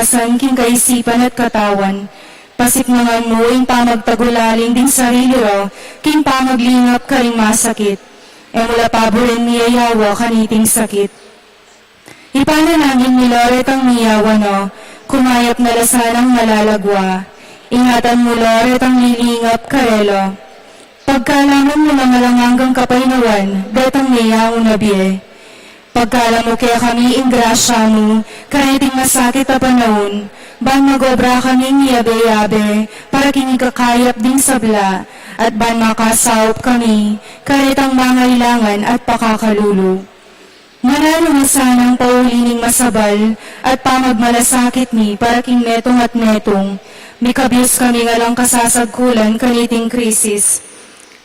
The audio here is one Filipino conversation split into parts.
kalakasan, king kaisipan at katawan. Pasipnangan mo, ing pamagtagulaling din sarili ro, king pamaglingap ka ring masakit. E mula paborin niya yawa kaniting sakit. Ipanalangin ni Loret ang niyawa no, kumayap na lasanang nalalagwa. Ingatan mo Loret ang lilingap karelo. Pagkalaman mo na malanganggang kapaynawan, betang niya unabiye. Pagkala mo kaya kami ingrasya mo, kaniting masakit na panahon, ban magobra kaming yabe-yabe, para kinikakayap din sabla, at ban makasaup kami, karitang mangailangan at pakakalulu. Manalo na sanang paulining masabal, at pamagmalasakit ni, para king metong at metong, mikabiyos kami nga lang kasasagkulan, kaniting krisis.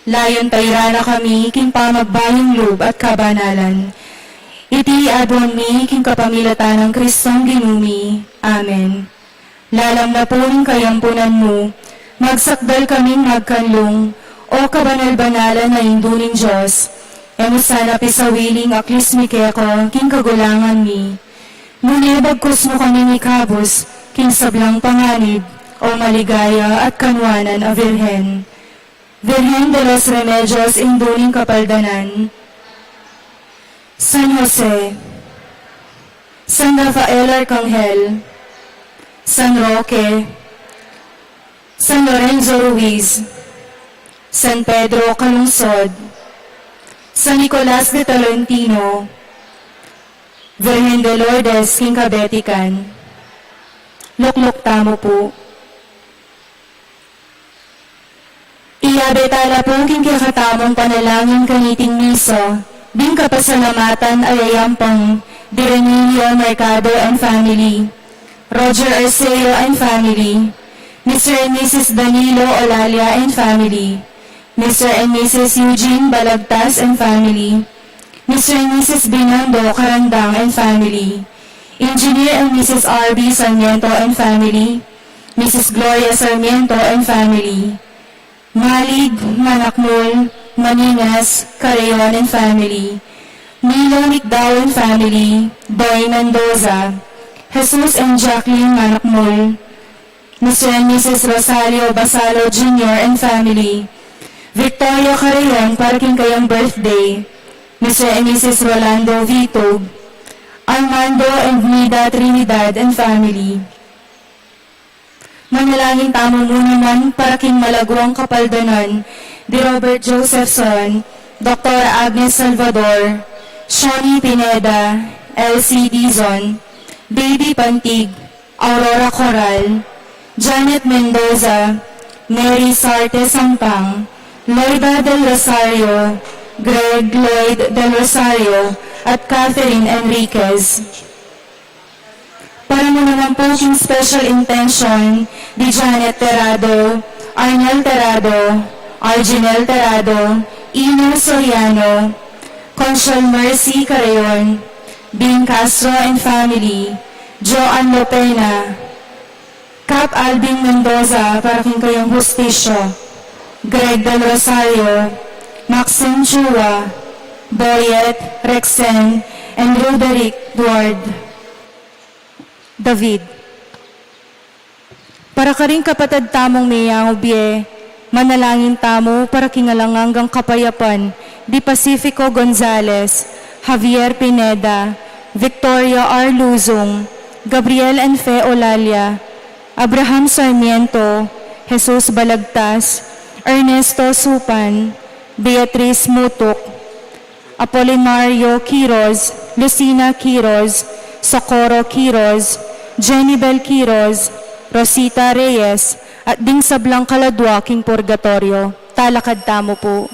Layon tayrana kami, king pamagbayang loob at kabanalan. Iti adon mi, king kapamilatan ng Kristong ginumi. Amen. Lalam na po rin kayampunan mo, magsakdal kaming magkanlong, o kabanal-banalan na induning Diyos, emo sana pisawiling aklis mi keko, king kagulangan mi. Nunibagkos mo kami ni kabos, king sablang panganib, o maligaya at kanwanan a Virhen. Virgen de los Remedios induning kapaldanan, San Jose, San Rafael Arcangel, San Roque, San Lorenzo Ruiz, San Pedro Calungsod, San Nicolas de Tolentino, Virgen de Lourdes, King Kabetikan. Lukluk tamo po. Iyabetala po king kakatamong panalangin kaniting miso, Bing kapasalamatan ayayampang Direnilio Mercado and family, Roger Arceo and family, Mr. and Mrs. Danilo Olalia and family, Mr. and Mrs. Eugene Balagtas and family, Mr. and Mrs. Binando Karandang and family, Engineer and Mrs. R.B. Sarmiento and family, Mrs. Gloria Sarmiento and family, Malig, Manakmul, Maninas, Carayon and family, Milo Nicdao and family, Boy Mendoza, Jesus and Jacqueline Manakmul, Mr. and Mrs. Rosario Basalo Jr. and family, Victoria Carayon, paraking kayong birthday, Mr. and Mrs. Rolando Vitog, Armando and Nida Trinidad and family. Manalangin tamo mo naman paraking malagwang kapaldanan, di Robert Josephson, Dr. Agnes Salvador, Shoni Pineda, Elsie Dizon, Baby Pantig, Aurora Coral, Janet Mendoza, Mary Sarte Sampang, Loida del Rosario, Greg Lloyd del Rosario, at Catherine Enriquez. Para mo naman po yung special intention di Janet Terrado, Arnel Terrado, Arginel Terrado, Ino Soriano, Consuel Mercy Carayon, Bing Castro and family, Joan Lopena, Cap Albin Mendoza, paraking kayong hustisyo, Greg Del Rosario, Maxine Chua, Boyet, Rexen, and Roderick Duard. David. Para ka rin kapatid tamong mayang ubye, manalangin tamo para kingalangangang kapayapan, Di Pacifico Gonzales, Javier Pineda, Victoria R. Luzong, Gabriel and Fe Olalia, Abraham Sarmiento, Jesus Balagtas, Ernesto Supan, Beatriz Mutuk, Apolinario Quiroz, Lucina Quiroz, Socorro Quiroz, Jenibel Quiroz, Rosita Reyes, at ding sablang kaladwa king purgatorio. Talakad tamo po.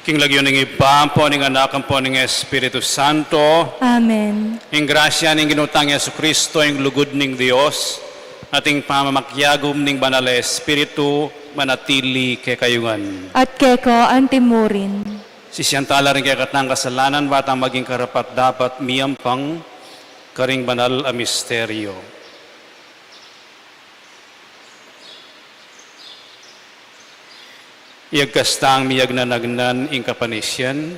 King lagyo ning ipampo ning anak ang po ning Espiritu Santo. Amen. Ing grasya ning ginutang Yesu Kristo ing lugod ning Dios ating pamamakyagom ning banal na Espiritu manatili kay kayungan. At keko antimurin. Sisiyantala rin kay katang kasalanan batang maging karapat dapat miyampang karing banal a misteryo. Iagkastang miyag na nagnan ing kapanisyan,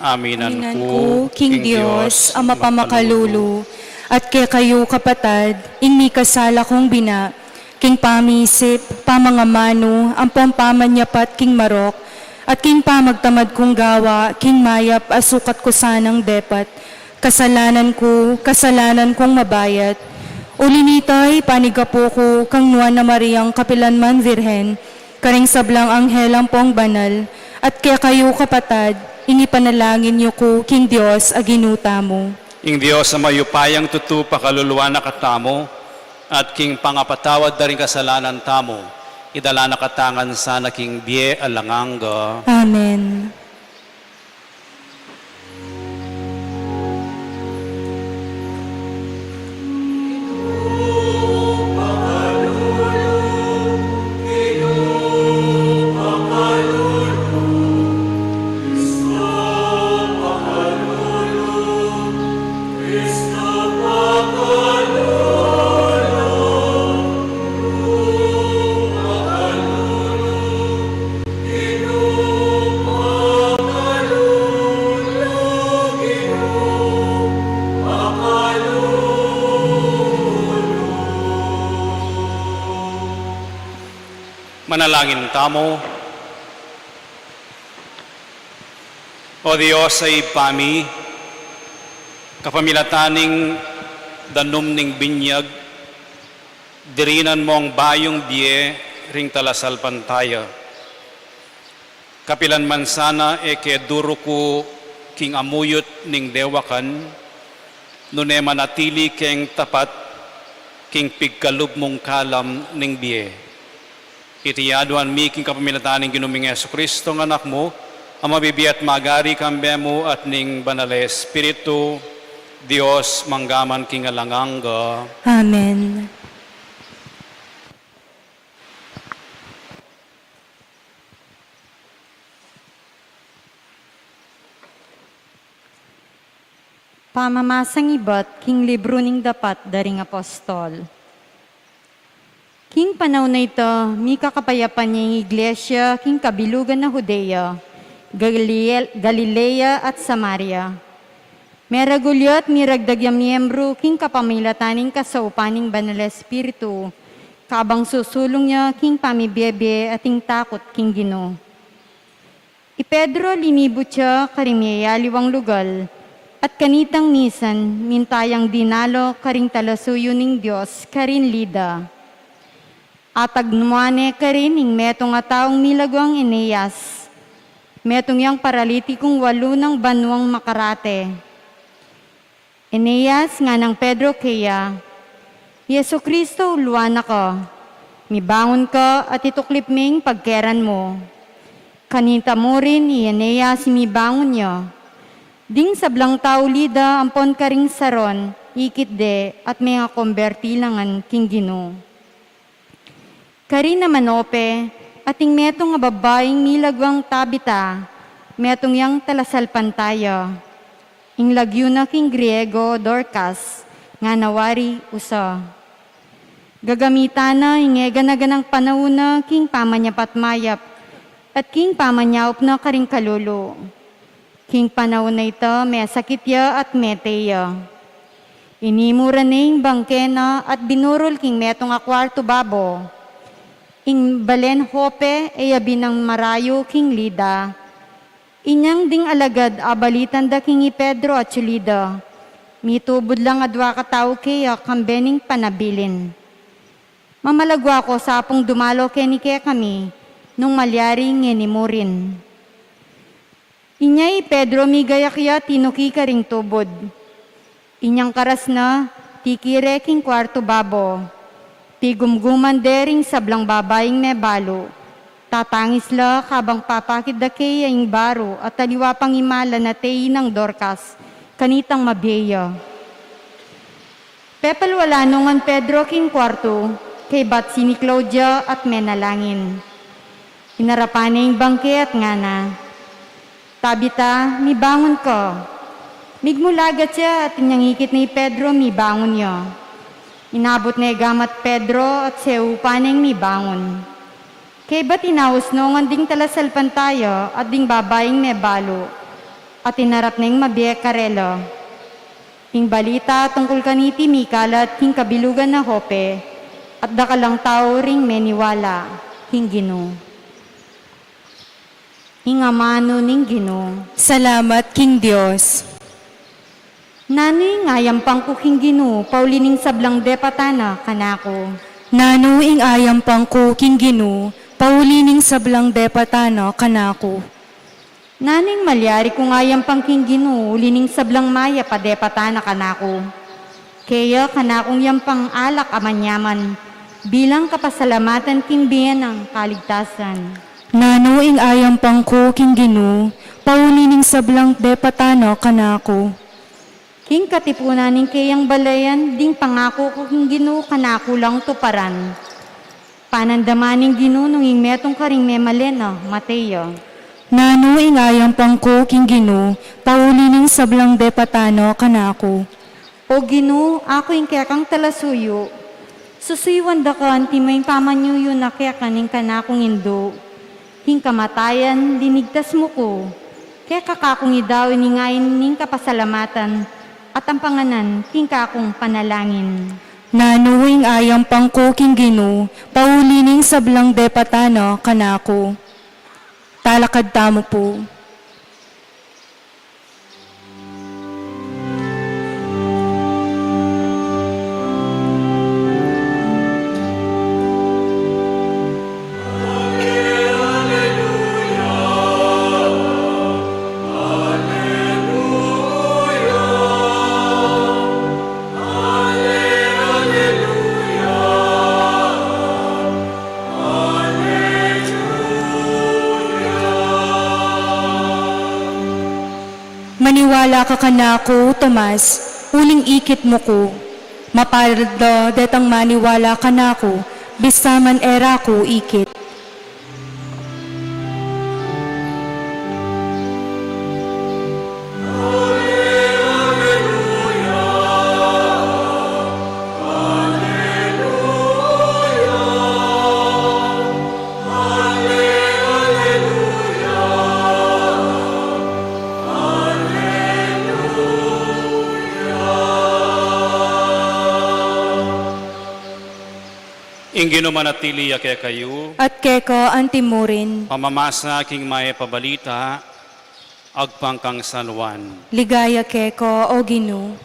aminan ko, King Dios, ang mapamakalulu, at kay kayo kapatad, ing kasala kong bina, king pamisip, pamangamano, ang pampamanyapat king marok, at king pamagtamad kong gawa, king mayap, asukat ko sanang depat, kasalanan kong mabayat, ulinitay, panigapo ko, kang nuwan na Mariang kapilanman virhen, karing sablang anghel ang pong banal, at kaya kayo kapatad, inipanalangin niyo ko, King Dios, aginuta mo. Ing Dios sa mayupayang tutu pakaluluwa na katamo, at king pangapatawad na rin kasalanan tamo, idala na katangan sana king biye alanganga. Amen. Inu Manalangin tamo. O Dios ay pami, kapamilataning danum ning binyag, dirinan mo ang bayong biye ring talasal pantaya. Kapilan man sana ke duro ko king amuyot ning dewakan, nune manatili keng tapat king pigkalub mong kalam ning biye. Itiyaduan mi king kapamilataning ginuming Yesu Kristo ng anak mo, ang mabibiyat magari kambe mo at ning banale Espiritu, Dios manggaman king alanganga. Amen. Pamamasang ibat, king libro ning dapat daring apostol. King panahon na ito, mi kakapayapan niya yung iglesia, king kabilugan na Judea, Galilea at Samaria. Meragulyo at miragdag yung miyembro, king kapamilataning kasaupaning banal Espiritu, kabang susulong niya, king pamibiyebe at king takot, king Gino. I Pedro linibot siya karimiyaliwang lugal, at kanitang misan, mintayang dinalo karing talasuyo ning Diyos, karin lida. At agnuane karin ning metong ataong milagwang Eneas, metong yang paralitikong walo ng banwang makarate. Eneas nga ng Pedro kaya, Yesu Kristo uluan ako, mibangon ka at ituklip ming pagkeran mo. Kanita mo rin ni Eneas mibangon niya. Ding sablang tao lida ampon karing saron, ikit de at mga konbertilangan king Gino. Kari naman ope, ating metong nga babaeng milagwang Tabita, metong yang talasal pantaya. Ing lagyo na king Griego Dorcas, nga nawari usa. Gagamita na ingeganaganang panahuna king pamanyapat mayap, at king pamanyaup na karing kalulo. King panahon na ito, may sakitya at meteya. Inimura ning bangkena at binurol king metong akwarto babo. Ing balen hope ay abinang marayo king lida. Inyang ding alagad abalitan da king Pedro at Chulida. Mitubod lang adwa katao kaya kambening panabilin. Mamalagwa ko sa apong dumalo keni kami nung malyaring ngenimurin. Inyay Pedro migayakya tinuki karing tubod. Inyang karas na tikire king kwarto babo. Tigumguman dering sablang babaeng nebalo. Tatangis la kabang papakid da kaya ing baro at taliwa pang imala na teyi ng Dorcas, kanitang mabiya. Pepal wala nungan Pedro king kwarto, kay bat ni Claudia at menalangin. Inarapan niya yung bangke at ngana. Tabita, mibangon ko. Migmulagat siya at inyangikit ni Pedro, mibangon niya. Inabot na gamat Pedro at seupaneng mibangon. Kay ba't inaus nongan ding talasal pantaya at ding babaeng nebalo at inarap na yung mabiye karelo. Ing balita tungkol kaniti mikalat king kabilugan na hope at dakalang tao ring meniwala king Gino. Ing amano ning Gino. Salamat, King Diyos. Nanoy ngayam pang kuking Gino, paulining sablang depatana kanako. Nano ing ayam pangko, King Gino, paulining sablang depatano kanako. Naning malyari kung ayam pang king Gino, ulining sablang maya pa depatana kanako. Kaya kanakong yampang alak amanyaman, bilang kapasalamatan king biyan ng kaligtasan. Nano ing ayam pangko, King Gino, paulining sablang depatano kanako. King katipunan ning kayang balayan, ding pangako ko king Gino kanako lang tuparan. Panandamaning Gino nung ing metong karing memalena, Mateo. Nano ing ayam pangko, King Gino, paulining sablang depatano kanako. O Gino, ako ing kekang talasuyo. Susuywan da ka, antimay pamanyuyo na kekaning kanakong indo. King kamatayan, dinigtas mo ko. Kaya kakakong idawin ni ngayon ning kapasalamatan at ang panganan, king kakong panalangin. Nanuwing ayang pangkuking ginu, paulining sablang de patano kanako. Talakad tamo po. Maniwala ka kanako, Tomas, uling ikit mo ko. Mapardo detang maniwala kanako, bisaman era ko ikit. Ingino manatili ake kayo, At keko antimurin, pamamasa king may pabalita, agpangkang San Juan. ligaya keko o ginu.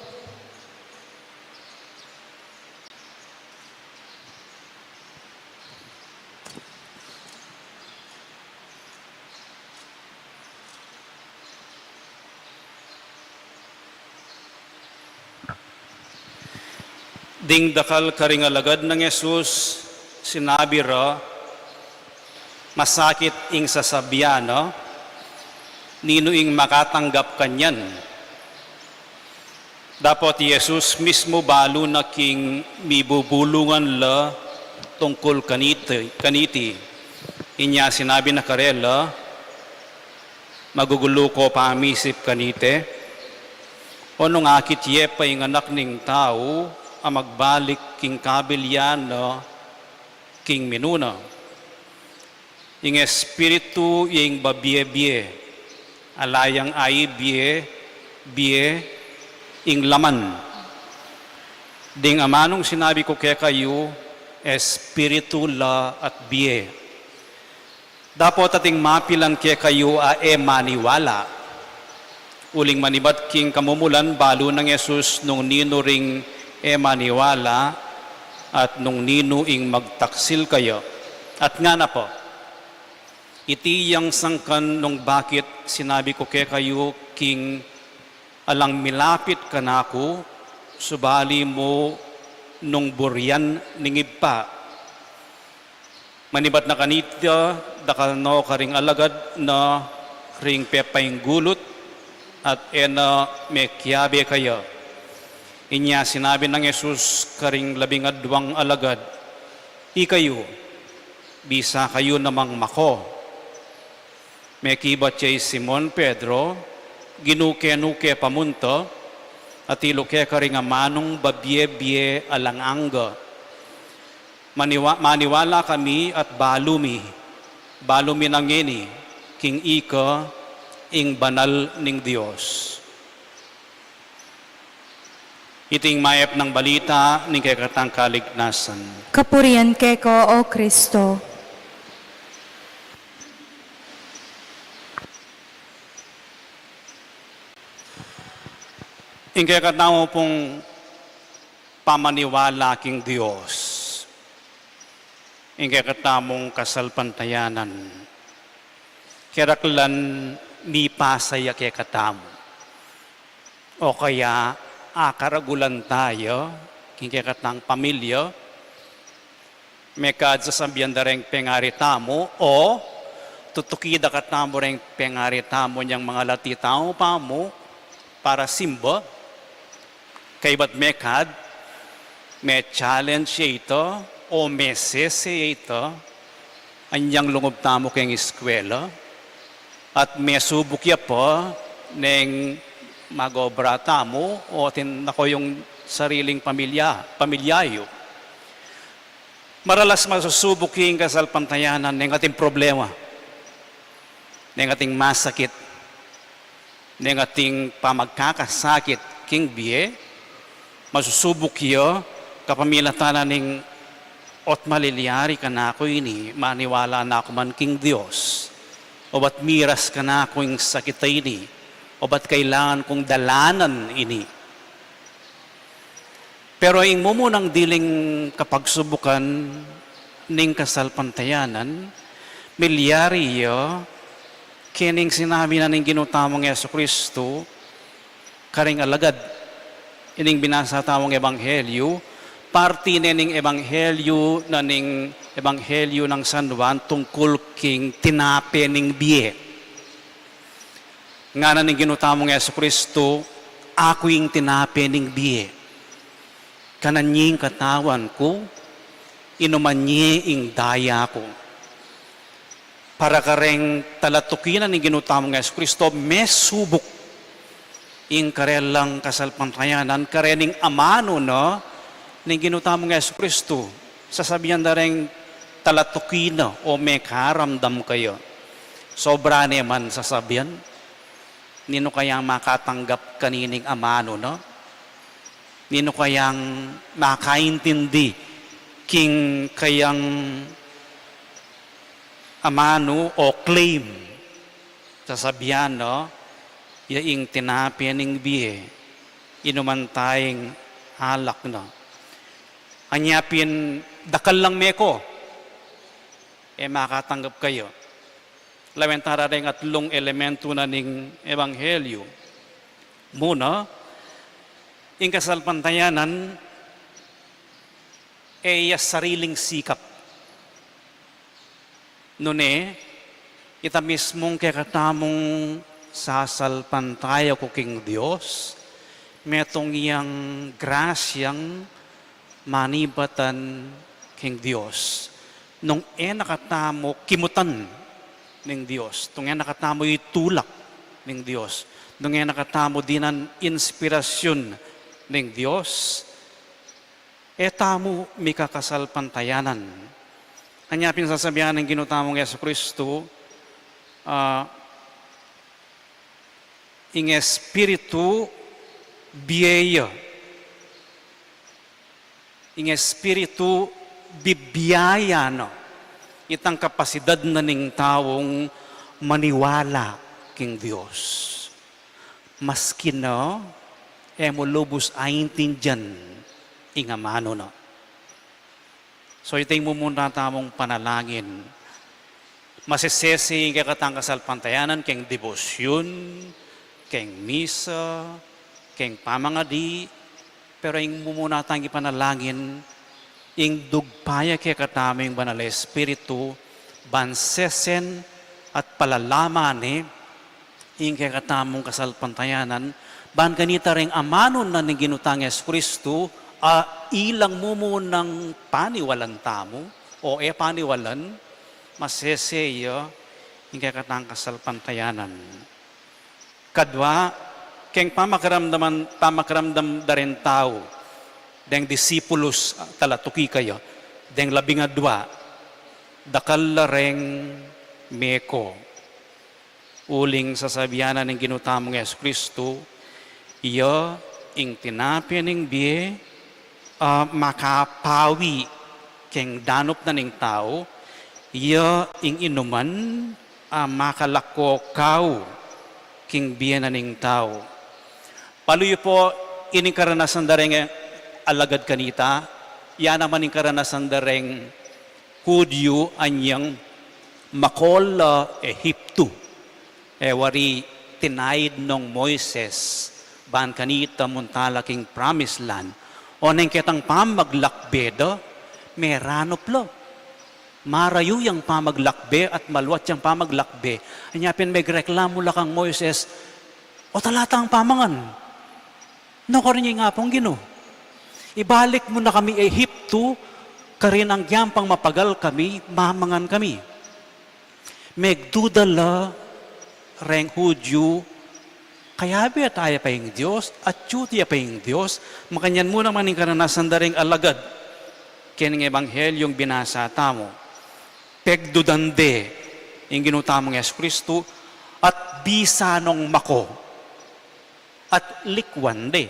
Ding dakal karingalagad ng Yesus, sinabi ra, masakit ing sasabihan, no? Nino ing makatanggap kanyan. Dapat Yesus mismo balo na king mibubulungan la tungkol kaniti. Inya sinabi na karela, magugulo ko pamisip kanite. O nung akit yepa yung anak ning tao, ang magbalik king kabilyan no, king minuna. Yung espiritu yung babie-bie, alayang ay bie, ing laman. Ding amanong sinabi ko kaya kayo, espiritu la at bie. Dapat ating mapilang kaya kayo maniwala. Uling manibat king kamumulan balo ng Yesus nung nino ring maniwala at nung ninuing magtaksil kayo. At nga na po, itiyang sangkan nung bakit sinabi ko kay kayo, king alang milapit ka na ako, subali mo nung buryan ningib pa. Manibat na kanita, dakal no karing alagad na ring pepayng gulot at may kiyabe kayo. Inya sinabi ng Yesus karing 12 alagad, ikayo, bisa kayo namang mako. May kibat siya Simon Pedro, ginuke-nuke pamunto, at iluke karing manong babye-bye alanganga. Maniwala kami at balumi nangeni, king ika, ing banal ning Diyos. Iting mayap ng balita ng kakatang kalignasan. Kapurian keko o Kristo. Ing kakatamo pong pamaniwala king Diyos. Ing kakatamong kasalpantayanan. Kiraklan mi pasaya kakatamo. O kaya akaragulan tayo, kikikatang pamilya, may kadsasabihan da rin pengari tamo, o tutukida ka tamo rin pengari tamo niyang mga lati tao pa mo, para simba, kay ba't may challenge siya ito, o meses siya ito, anyang lungob tamo kayong eskwela, at may subok ya po, neng magobra tamo o ako yung sariling pamilyayo. Maralas masusubok yung kasalpantayanan ng ating problema, ng ating masakit, ng ating pamagkakasakit king biye, masusubok iyo kapamilatan ning ot maliliari ka na ako ini, maniwala na ako man king Diyos. O ba't miras ka na ako yung sakit ini? O ba't kailangan kong dalanan ini? Pero yung mumunang diling kapagsubukan ning kasalpantayanan, milyari yo, kining sinabi na ning ginutamong Yesu Kristo, karing alagad, ining binasa tamong ebanghelyo, parti ning ebanghelyo na ning ebanghelyo ng San Juan tungkol king tinape ning biye. Nga na ning ginutamong Yesu Kristo, ako yung tinape ning biye. Kananying katawan ko, inuman niya ing daya ko. Para kareng talatukinan ning ginutamong Yesu Kristo, may subok ing karelang kasalpantayanan, karening amano no, ning ginutamong Yesu Kristo, sasabihan na rin talatukina o may karamdam kayo. Sobra naman sasabihan, nino kayang makatanggap kanining amano, no? Nino kayang makaintindi king kayang amano o claim. Sasabihan, no? Yaing tinapyan ng biye, inuman tayong halak, no? Anyapin, dakal lang meko, makatanggap kayo. Lamentara rin atlong elemento na ning ebanghelyo. Muna, yung kasalpantayanan, sariling sikap. Nune, ita mismong kakatamong sasalpantaya ko king Diyos, metong iyang grasyang manibatan king Diyos. Nung nakatamo, kimutan ng Diyos. Nung nakatamo, itulak ng Diyos. Nung nakatamo, dinan inspirasyon ng Diyos. Tamo, may kakasalpantayanan. Kanya pinsasabihan ng ginutamong Yesu Kristo, ing espiritu biyaya. Ing espiritu bibiyaya, no? Itang kapasidad na ning taong maniwala king Diyos. Maski no, mo lubos aintindihan ing amano, no? So itay mo muna tamong panalangin. Masisesi ing kakatang kasalpantayanan, king debosyon, king misa, king pamangadi, pero ing mumuna tayong ipanalangin, ing dugpaya kaya kataming banal Espiritu, bansesen at palalaman ing kaya katamong kasalpantayanan, ban kanita ring amanon na ning ginutang Yesu Kristo, ilang mumunang paniwalan tamo, o paniwalan, maseseyo, ing kaya katang kasalpantayanan. Kadwa, keng pamakaramdam da rin tao, deng disipulos talatuki kayo, deng 12, dakal lareng meko. Uling sasabihanan ng ginutamong Yesu Kristo, iyo ing tinapya ng biye, makapawi keng danop na ng tao, iyo ing inuman, makalako kao, king biye na ning tao. Paluyo po, ining karanasan dareng alagad kanita, yan naman ing karanasan dareng Hudyo anyang makol Ehipto. Wari tinaid nung Moises, ban kanita muntala king promised land. O nang kitang pamaglakbedo, meranoplo. Marayo yung pamaglakbe at maluwat yung pamaglakbe. Anyapin may reklamo lang kang Moises, o talatang pamangan. No, karin nga pong gino. Ibalik mo na kami Ehipto, karin ang yampang mapagal kami, mamangan kami. Megdudala, reng Hudyo, kaya ba tayo pa yung Diyos, at yuti pa yung Diyos, makanyan mo naman yung karanasan daring alagad, kining ebanghelyong binasa tamo. Pegdudande, yung ginutamong Yesu Kristo, at bisanong mako, at likwande,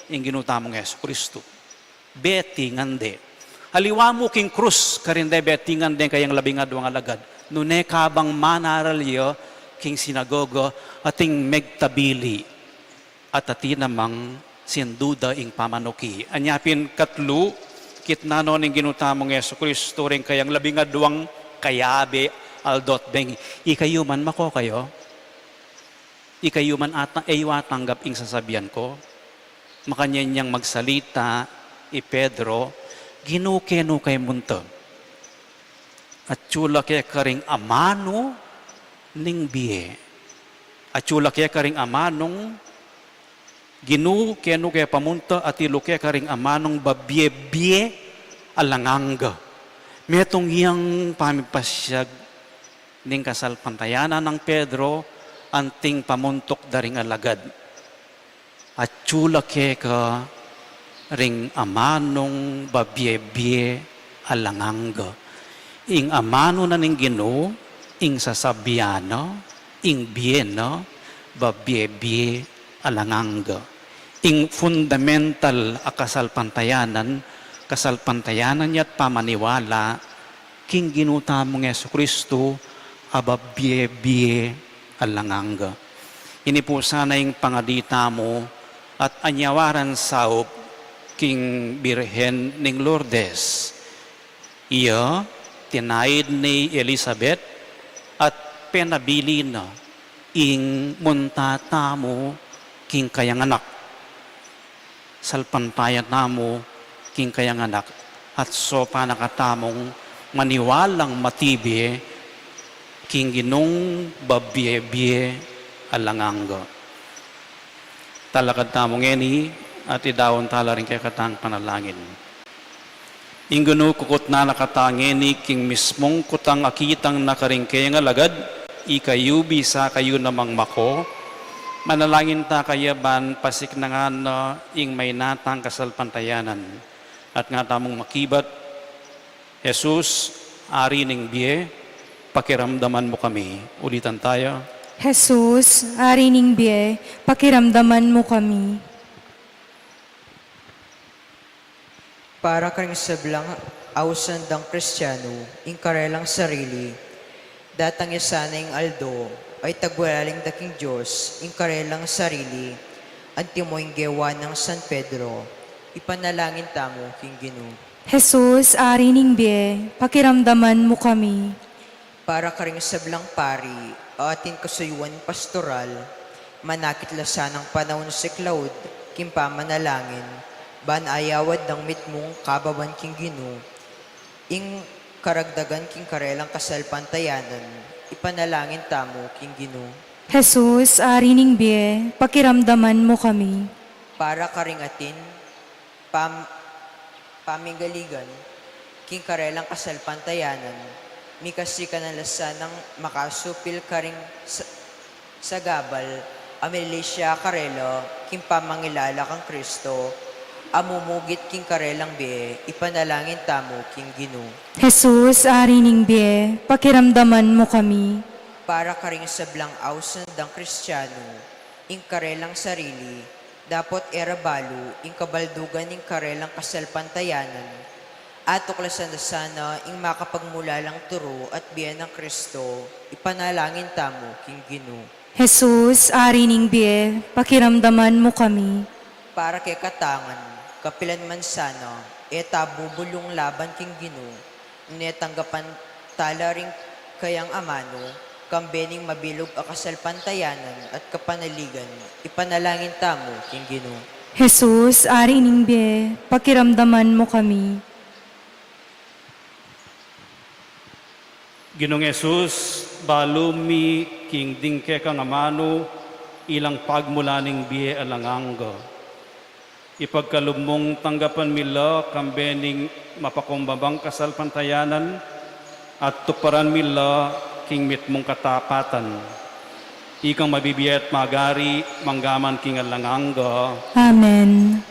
yung ginutamong Yesu Kristo. betingan de. Haliwa mo king krus karinde betingan de kayang labingad wang alagad. Nune kabang manaralyo king sinagogo ating megtabili at ati namang sinduda ing pamanuki. Anyapin katlu, kitnano ning ginutamong Yesu Kristo rin kayang labingad wang kayabe aldot beng. Ikayo man mako kayo. Ikayo man tanggap ing sasabihan ko. Makanyan niyang magsalita, Pedro, ginukeno kay munto. At chula kaya karing amano ning biye. At chula kaya karing amanong ginukeno kaya pamunto at ilo kaya karing amanong babye-biye alanganga. Metong iyang pamipasyag ning kasalpantayanan ng Pedro anting pamuntok daring alagad. At chula ke ka ring amanong babye-biye alanganga. Ing amano na ning Ginoo, ing sasabiano, ing bieno, babye-biye alanganga. Ing fundamental a kasalpantayanan niya't pamaniwala, king ginutamong Yesu Kristo, ababye-biye alanganga. Ini po sana yung pangadita mo at anyawaran saop king Birhen ning Lourdes. Iya, tinaid ni Elizabeth at penabili na ing muntata mo king kayang anak. Salpantayat na mo king kayang anak at sopa nakatamong maniwalang matibi king ginong babye-biye alanganga. Talakad tamong eni at idawon tala rin kay katang panalangin. Ingguno kukot na nakatangeni king mismong kutang akitang nakaringkay nga lagad, ikayu bisa kayo namang mako, manalangin ta kayaban pasik na nga na ing may natang kasalpantayanan. At nga tamong makibat, Jesus, ari ning biye, pakiramdaman mo kami. Ulitan tayo. Jesus, ari ning biye, pakiramdaman mo kami. Para karing sablang awsan dang Kristiyano, ing karelang sarili, datang yasanay aldo, ay tagwalaling daking Diyos, ing karelang sarili, antimoing gewa ng San Pedro, ipanalangin tamo king Ginoo. Jesus, ari ning biye, pakiramdaman mo kami. Para karing sablang pari, atin kasuyuan pastoral, manakit lasa ng panahon si Claude, kimpa manalangin, ban ayawad ng mitmong kababan king Ginoo, ing karagdagan king karelang kasalpantayanan, ipanalangin tamo king Ginoo. Jesus, ari ning biye, pakiramdaman mo kami. Para karing atin, pamigaligan, king karelang kasalpantayanan, mikasi ka na lasa ng makasupil karing sa gabal, amelisya karelo, king pamangilala kang Kristo, amumugit king karelang biye, ipanalangin tamo king Ginoo. Jesus, ari ning biye, pakiramdaman mo kami. Para karing sablang awsan dang Kristiyano, ing karelang sarili, dapat erabalo, ing kabaldugan ing karelang kasalpantayanan, at tuklasan na sana ing makapagmulalang turo at biyan ng Kristo, ipanalangin tamo king Ginoo. Jesus, ari ning biye, pakiramdaman mo kami. Para kay katangan, kapilan man sana, bubulong laban king Ginoo, netanggapan tala ring kayang amano, kambening mabilog a kasalpantayanan at kapanaligan, ipanalangin tamo king Ginoo. Jesus, ari ning biye, pakiramdaman mo kami. Ginong Jesus, balumi king dingke kang amano, ilang pagmulaning biye alanganga. Ipagkalumong tanggapan mila kambening mapakumbabang kasalpantayanan at tuparan mila king mitmong katapatan. Ikang mabibiyat magari manggaman king alanganga. Amen.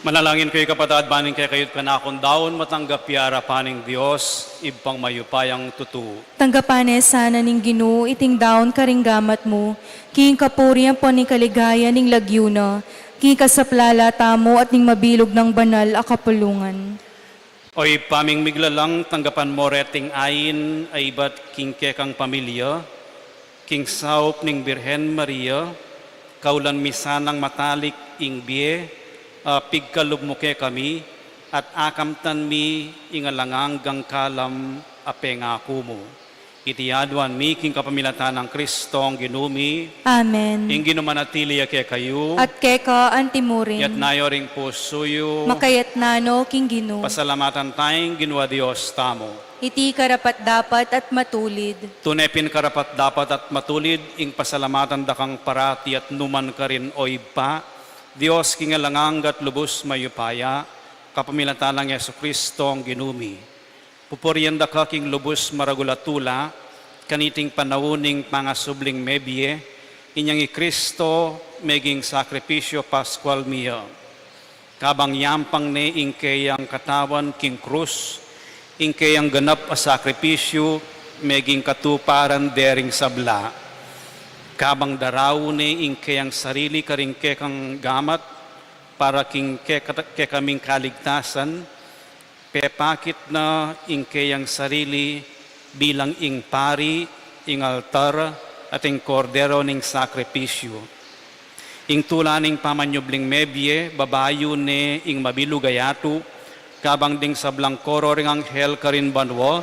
Manalangin kayo kapatid, baning kay kayot kanakon daon matanggap yara paning Dios ibpang mayupayang tutu. Tanggapane sana ning Ginoo iting daon karinggamat mo, king kapurian po ning kaligaya ning lagyuna, king kasaplala tamo at ning mabilog ng banal a kapulungan. Oy paming miglalang tanggapan mo reting ayin ay bat king kekang pamilya, king saup ning Birhen Maria, kaulan misanang matalik ing biye, pigkalub mo ke kami, at akamtan mi ingalanganggang kalam apengako mo. Itiyaduan mi king kapamilatan ng Kristong ginumi, Amen. ing ginumanatili ke kayo, At keka antimurin, yat nayo ring pusuyo, makayat nano king Ginoo. pasalamatan tayong ginwa Dios tamo. Iti karapat dapat at matulid. Tunepin karapat dapat at matulid, ing pasalamatan dakang parati at numan ka rin oy pa, Diyos kingalanganggat lubos mayupaya, kapamilatan ng Yesu Kristo ang ginumi. Pupurian da ka king lubos maragulatula, kaniting panawuning pangasubling mebye, inyang i Kristo meging sakripisyo Pascual miya. Kabang yampang ne ingkayang katawan king krus, ingkayang ganap a sakripisyo, meging katuparan dering sabla. Kabang daraw ni ingkayang sarili karing kekang gamat para king kekaming kaligtasan, pepakit na ingkayang sarili bilang ing pari, ing altar, at ing kordero ning sakripisyo. Ing tulaning pamanyubling mebye, babayo ni ing mabilugayatu, kabang ding sablang koro ring anghel karin banwo,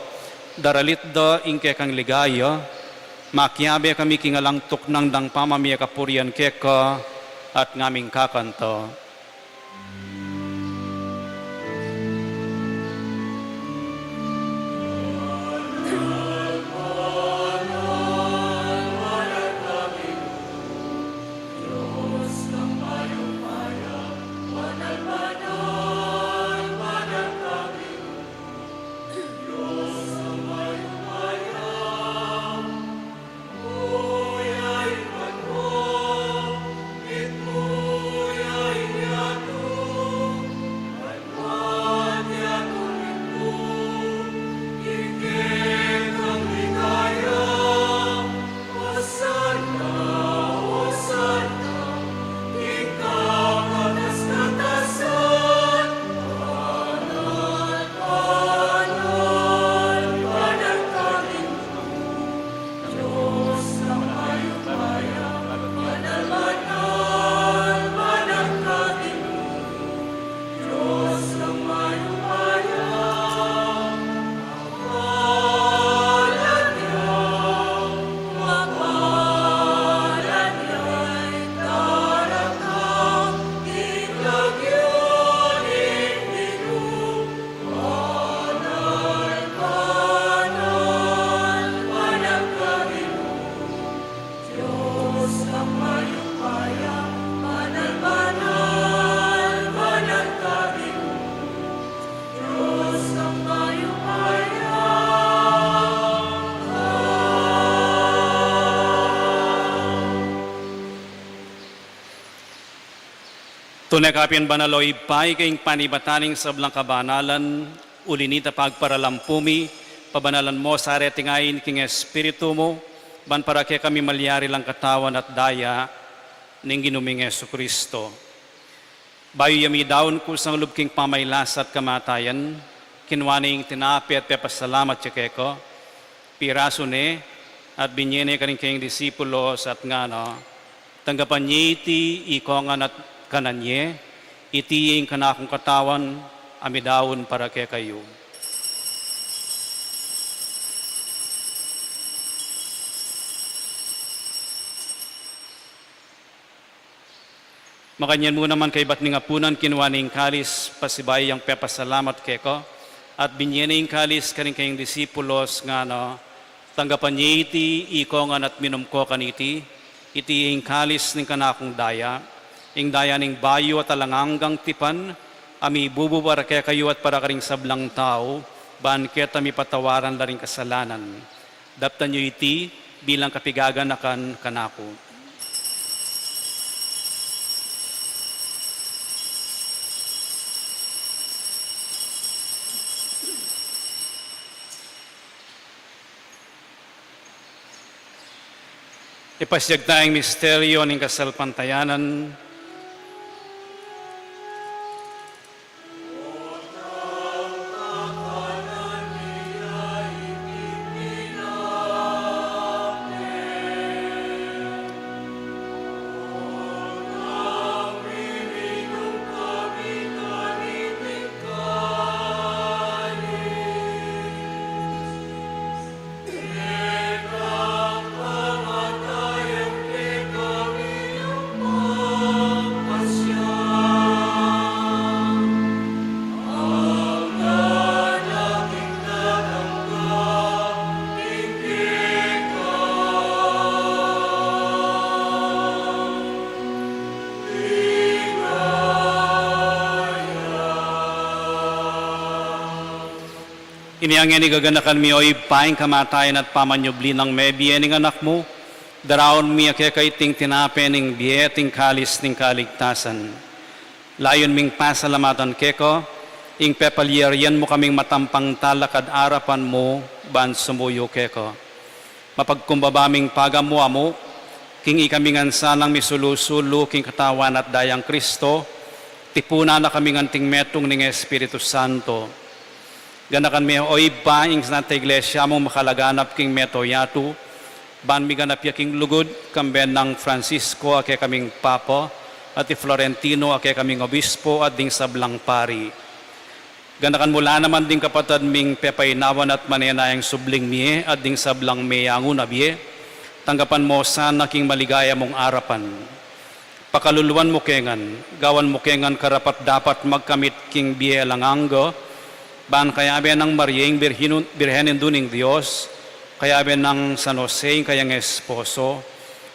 daralit da ing kekang ligaya, makiabe kami kingalang tuknang dang pamamaya kapurian keka at ngaming kakanta. Tunekapin banaloy pay kayong panibataning sablang kabanalan, ulinita pagparalampumi, pabanalan mo sa aretingayin king Espiritu mo, ban para kaya kami malyari lang katawan at daya, ning ginuming Yesu Kristo. Bayo yami daon ko sa lub king pamaylas at kamatayan, kinwaning tinapi at pepasalamat siya keko, piraso ne, at binyene kaning kayong disipulos at nga no, tanggapan niya iti ikongan at kananye, itiing kanakong katawan, amidawon para kay kayo. Makanyan mo naman kay batning apunan, kinwaning kalis, pasibay ang pepasalamat keko, at binyening kalis kaning kayong disipulos nga no, tanggapan niya iti, ikongan at minumko kaniti, itiing kalis ng kanakong daya, ing daya ning bayo at alanganggang tipan, ami bububar kaya kayo at para karing sablang tao, baan keta mi patawaran la ring kasalanan. Daptan nyo iti bilang kapigaganakan kanako. Ipasyag tayong misteryo ng kasalpantayanan. Iniangin igaganakan mi oy paing kamatayan at pamanyubli ng may biyening anak mo. Daraon mi kay ting tinape ning biyeting kalis ning kaligtasan. Layon ming pasalamatan keko, ing pepalyerian mo kaming matampang talakad arapan mo, ban sumuyo keko. Mapagkumbabaming pagamuha mo, king ikamingan sanang misulusulo king katawan at dayang Kristo, tipuna na kaming anting metong ning Espiritu Santo. Ganakan mi oy ba ing Santa Iglesia mong makalaganap king metoyatu, ban mi ganap ya king lugod, kamben ng Francisco ake kaming Papa, at i Florentino ake kaming Obispo at ding sablang pari. Ganakan mula naman ding kapatad ming pepainawan at manenayang subling miye at ding sablang meyangun abye, tanggapan mo sana king maligaya mong arapan. Pakaluluan mo kengan, gawan mo kengan karapat dapat magkamit king biye langanggo, ban kaya ben ng Marieng Birhenin duning Diyos, kaya ben ng San Jose kayang esposo,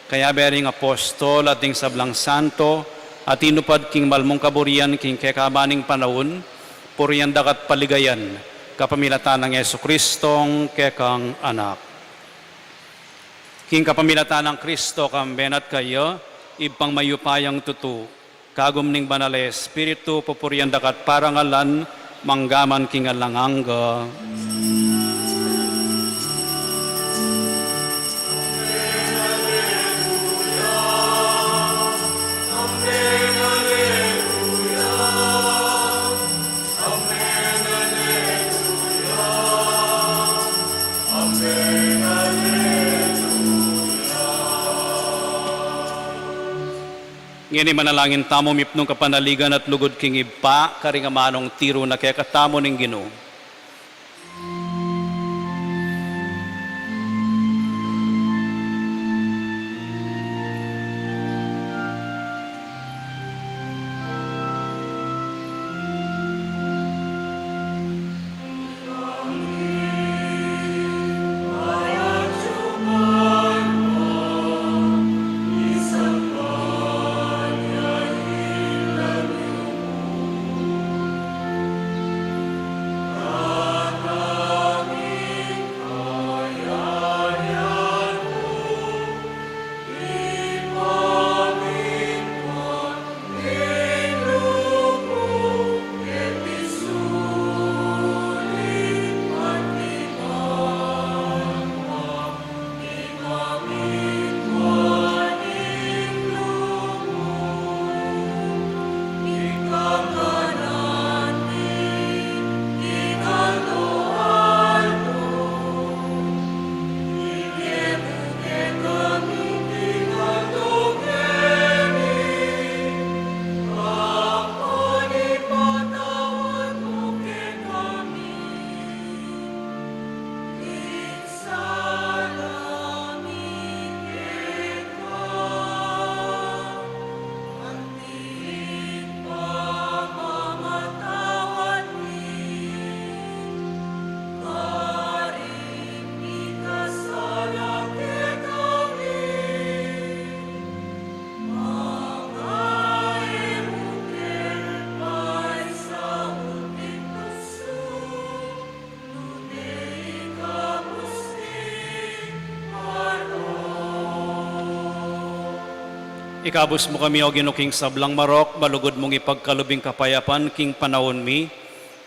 kaya bering apostol at ding sablang santo, at inupad king malmong kaburian king kekabaning panahon, puriyan dakat paligayan, kapamilatan ng Yesu Kristong kekang anak. King kapamilatan ng Kristo kambenat kayo, ibang mayupayang tutu, kagum ning banal Espiritu, pupuriyan dakat parangalan, manggaman king alanganga. Ngini manalangin tamo mipnong kapanaligan at lugod king iba, karingamanong tiro na kaya katamo ning Ginoo. Ikabos mo kami o ginuking sablang marok, malugod mong ipagkalubing kapayapan, king panahon mi,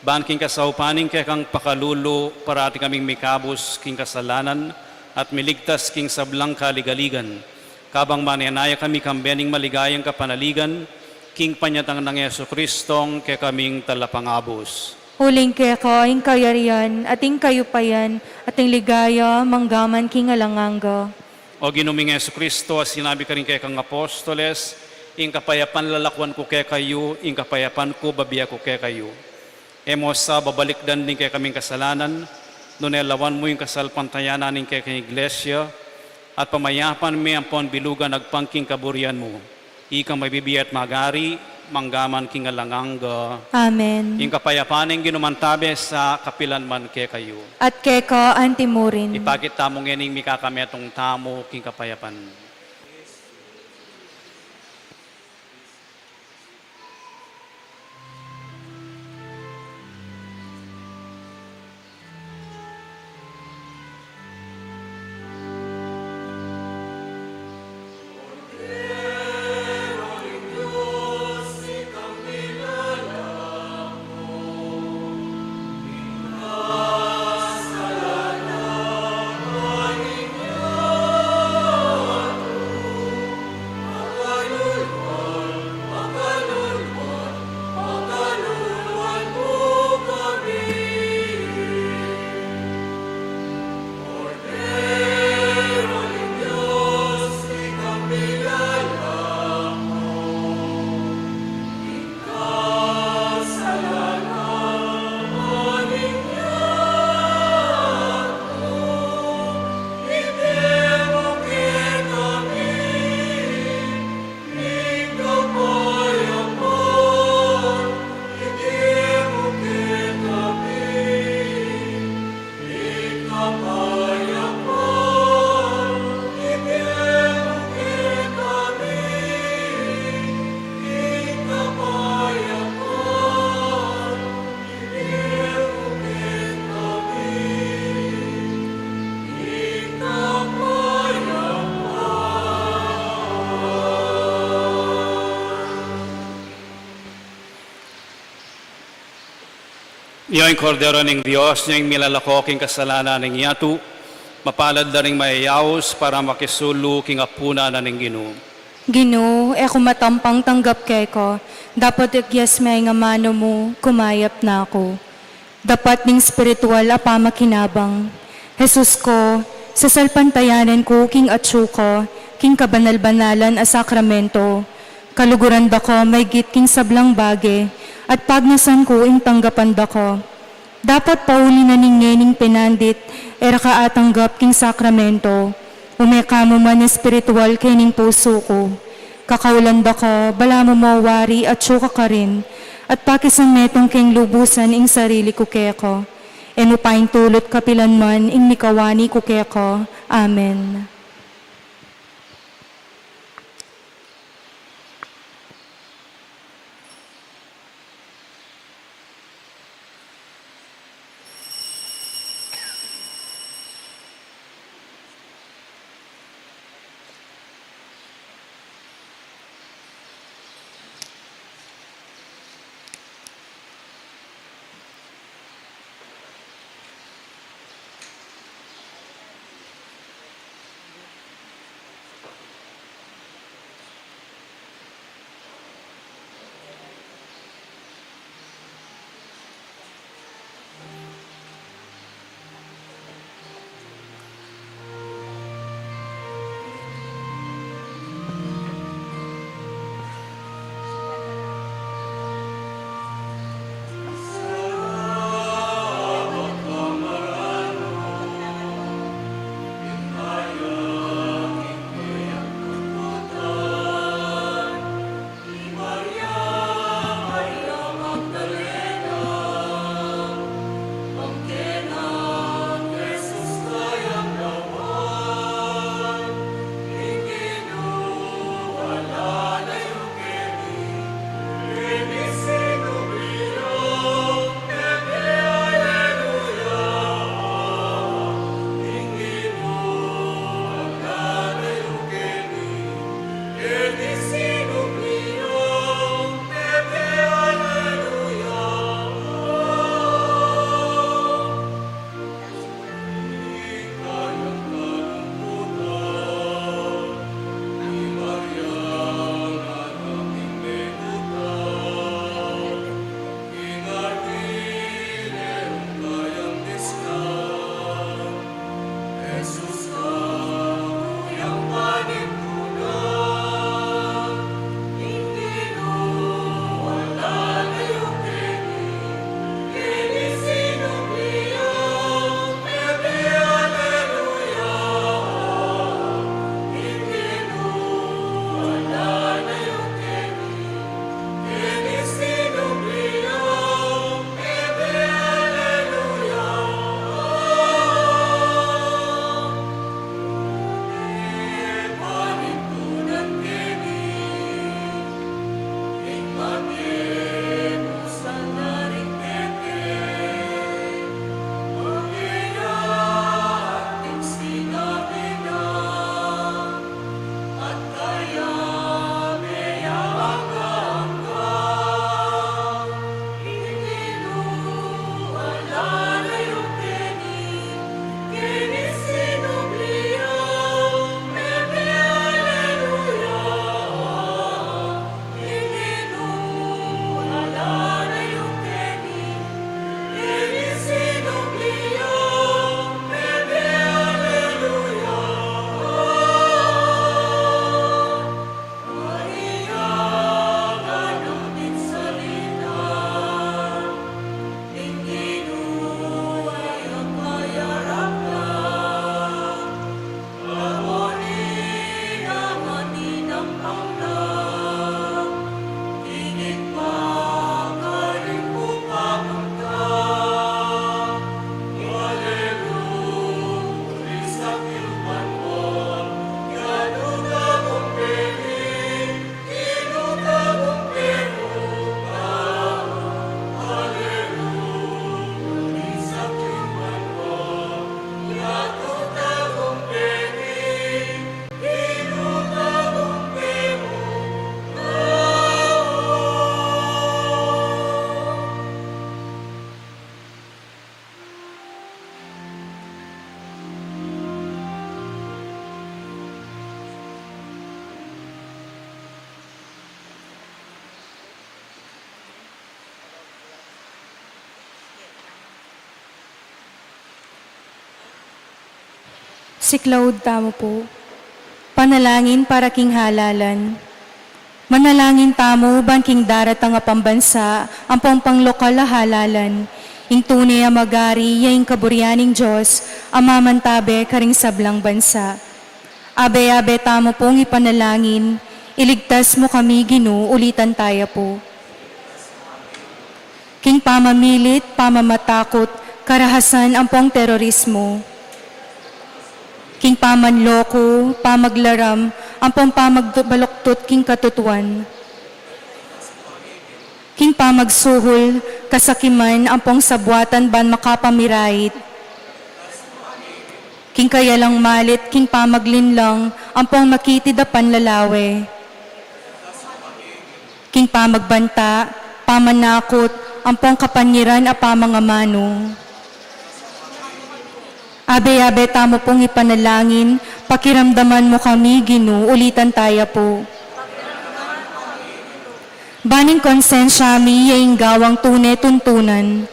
ban king kasaupaning kaya kang pakalulo, parati kaming mikabos king kasalanan, at miligtas king sablang kaligaligan. Kabang mananaya kami kambening maligayang kapanaligan, king panyatang ng Yesu Kristong ke kaming talapangabos. Huling kaya ko, ing kayarian, ating kayupayan, ating ligaya, manggaman king alanganga. O ginuming Yesu Kristo, sinabi ka rin kay kang apostoles, ing kapayapan lalakwan ko kay kayo, ing kapayapan ko babiya ko kay kayo. Emo sa babalikdan din kay kaming kasalanan, nunelawan mo yung kasalpantayanan ning kay kang iglesia, at pamayapan mi ang pon bilugan nagpangking kaburian mo. Ikang mabibiyat magari, manggaman king alanganga. Amen. Ing kapayapaning ginumantabe sa kapilanman kay kayo. At keka antimurin. Ipakita mong ining mikakametong tamo king kapayapan. Iyo'y kordero ng Diyos, niyang milalakoking kasalanan ng yatu, mapalad na rin mayayaos para makisulu king apuna na ng Ginoo. Ginoo, e kumatampang tanggap keko, dapat ikyas may nga mano mo, kumayap na ako. Dapat ning spiritual apamakinabang. Jesus ko, sa salpantayanan ko, king atsuko, king kabanal-banalan a sakramento, kaluguran da ko may git king sablang bage, at pagnasan ko ing tanggapan da ko. Dapat pauli na ning pinandit, era kaatanggap king sakramento, umeka mo man espiritual kining puso ko. Kakaulan da ko, bala mo mawari at syuka ka rin, at pakisan metong king lubusan ing sarili ko keko. Eno paing tulot kapilan man ing mikawani ko keko. Amen. Siklaud tamo po. Panalangin para king halalan. Manalangin tamo ban king daratang nga pambansa ang panglokal na halalan. Ing tunay ang magari yaing kaburyaning Diyos ang mamantabe karing sablang bansa. Abe-abe tamo pong ipanalangin, iligtas mo kami Ginoo, ulitan tayo po. King pamamilit, pamamatakot, karahasan ang pong terorismo. King pamanloko, pamaglaram, ang pong pamagbaloktot king katutuan. King pamagsuhol, kasakiman, ang pong sabwatan ban makapamirait. King kayalang malit, king pamaglinlang, ang pong makitid a panlalawe. King pamagbanta, pamanakot, ang pong kapanyiran a pamangamano. Abe-abe tamo pong ipanalangin, pakiramdaman mo kami, Ginoo, ulitan tayo po. Baning konsensya mi, yaing gawang tuntunan.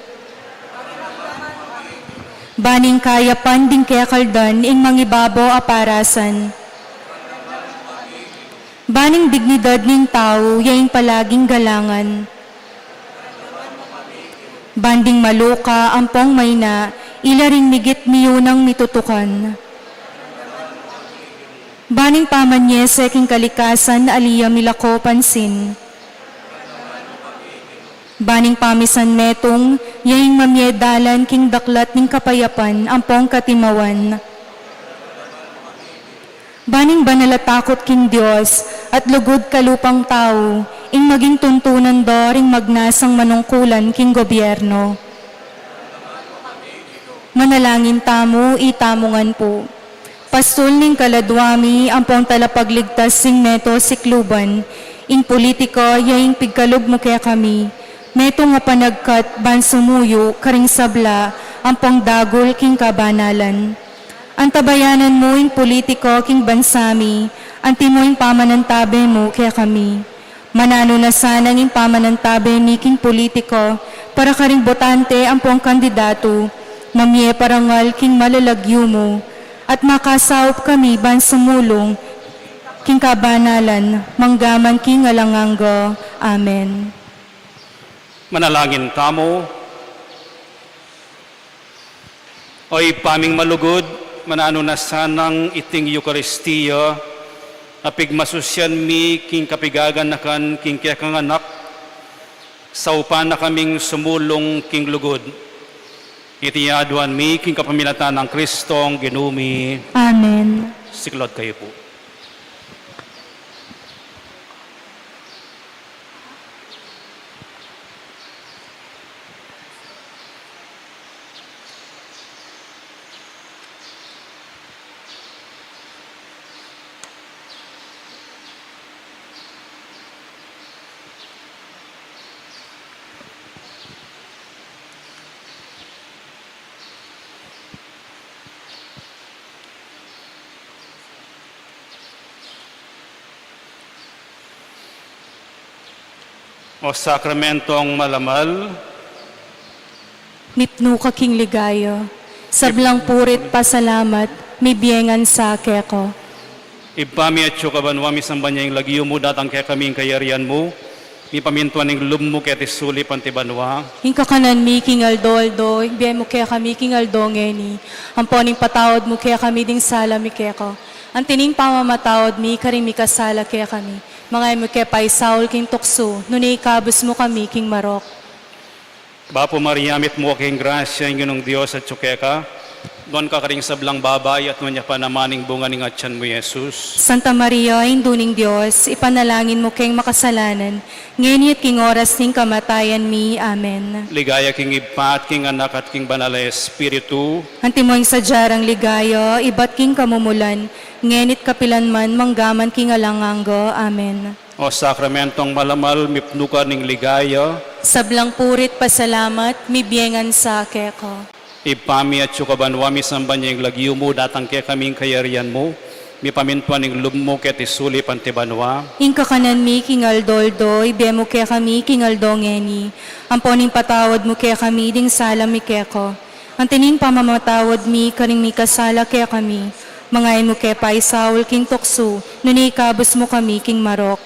Baning kaya panding kaya kaldan, ing mangibabo aparasan. Baning dignidad ning tao, yaing palaging galangan. Banding maluka, ampong mayna, ilaring migit miyunang mitutukan. Baning pamanyese king kalikasan, aliya milako pansin. Baning pamisan metong, yaing mamyedalan king daklat ning kapayapan, ampong katimawan. Baning banalatakot king Diyos, at lugod kalupang tao, ing maging tuntunan do ring magnasang manungkulan king gobyerno. Manalangin tamo, itamungan po. Pastul ning kaladwami, ang pong talapagligtas sing meto sikluban, ing politiko, yaing pigkalog mo kaya kami, meto nga panagkat, ban sumuyo, karing sabla, ang pong dagol king kabanalan. Ang tabayanan mo ing politiko king bansami, ang timoing pamanantabe mo kaya kami. Manano na sana ing pamanantabe ni king politiko, para karing botante ang pong kandidato, mamye parangal king malalagyo mo, at makasaup kami ban sumulong, king kabanalan, manggaman king alanganggo. Amen. Manalangin tamo. Oy paming malugod, manano na sanang iting Eukaristiya, apig masusyan mi king kapigagan nakan king kaya kang anak, saupan na kaming sumulong king lugod. Itiyaduan mi king kapamilatan ng Kristong ginumi. Amen. Siklod kayo po. O sakramentong malamal, Mipno ka king ligayo, sablang purit pasalamat, mibiyengan sa keko. ibami at kabanwami sambanya yung lagyo mo datang kaya kaming kayarian mo, mi pamintuan ng lum mo kaya tisuli pantibanwa. Hingka kanan mi king aldo, biyen mo kaya kami king aldo ngeni. Amponing patawad mo kaya kami ding sala mi keko. Ang tining pamamatawad mi karing mi kasala kaya kami. Mga mo kaya pa'y Saul king tukso, nunay kabus mo kami king marok. Bapo Mariamit mo king grasya ng ginong Diyos at tsukeka, doon ka karing sablang babay at nunya pa namaning bunga ng atyan mo, Jesus. Santa Maria, induning Diyos, ipanalangin mo kayong makasalanan, ngayon at king oras ning kamatayan mi. Amen. Ligaya king ipa at king anak at king banal na Espiritu, Antimoing sadyarang ligayo, ibat king kamumulan, ngenit kapilan man manggaman king alanganggo. Amen. o sakramentong malamal, mipnuka ning ligaya, Sablang purit pasalamat, mibiyengan sa keko. ipami at kabanwami sambanya yung lagyo mo datang kaya kaming kayarian mo, mi pamintuan ng lum mo kaya tisuli pantibanwa. Ingka kanan mi king aldoldo, ibe mo kaya kami king aldongeni. Amponing patawad mo kaya kami ding sala mi keko. Antining pamamatawad mi karing mi kasala kaya kami. Mangay mo kepay Saul king tukso, nuni kabus mo kami king marok.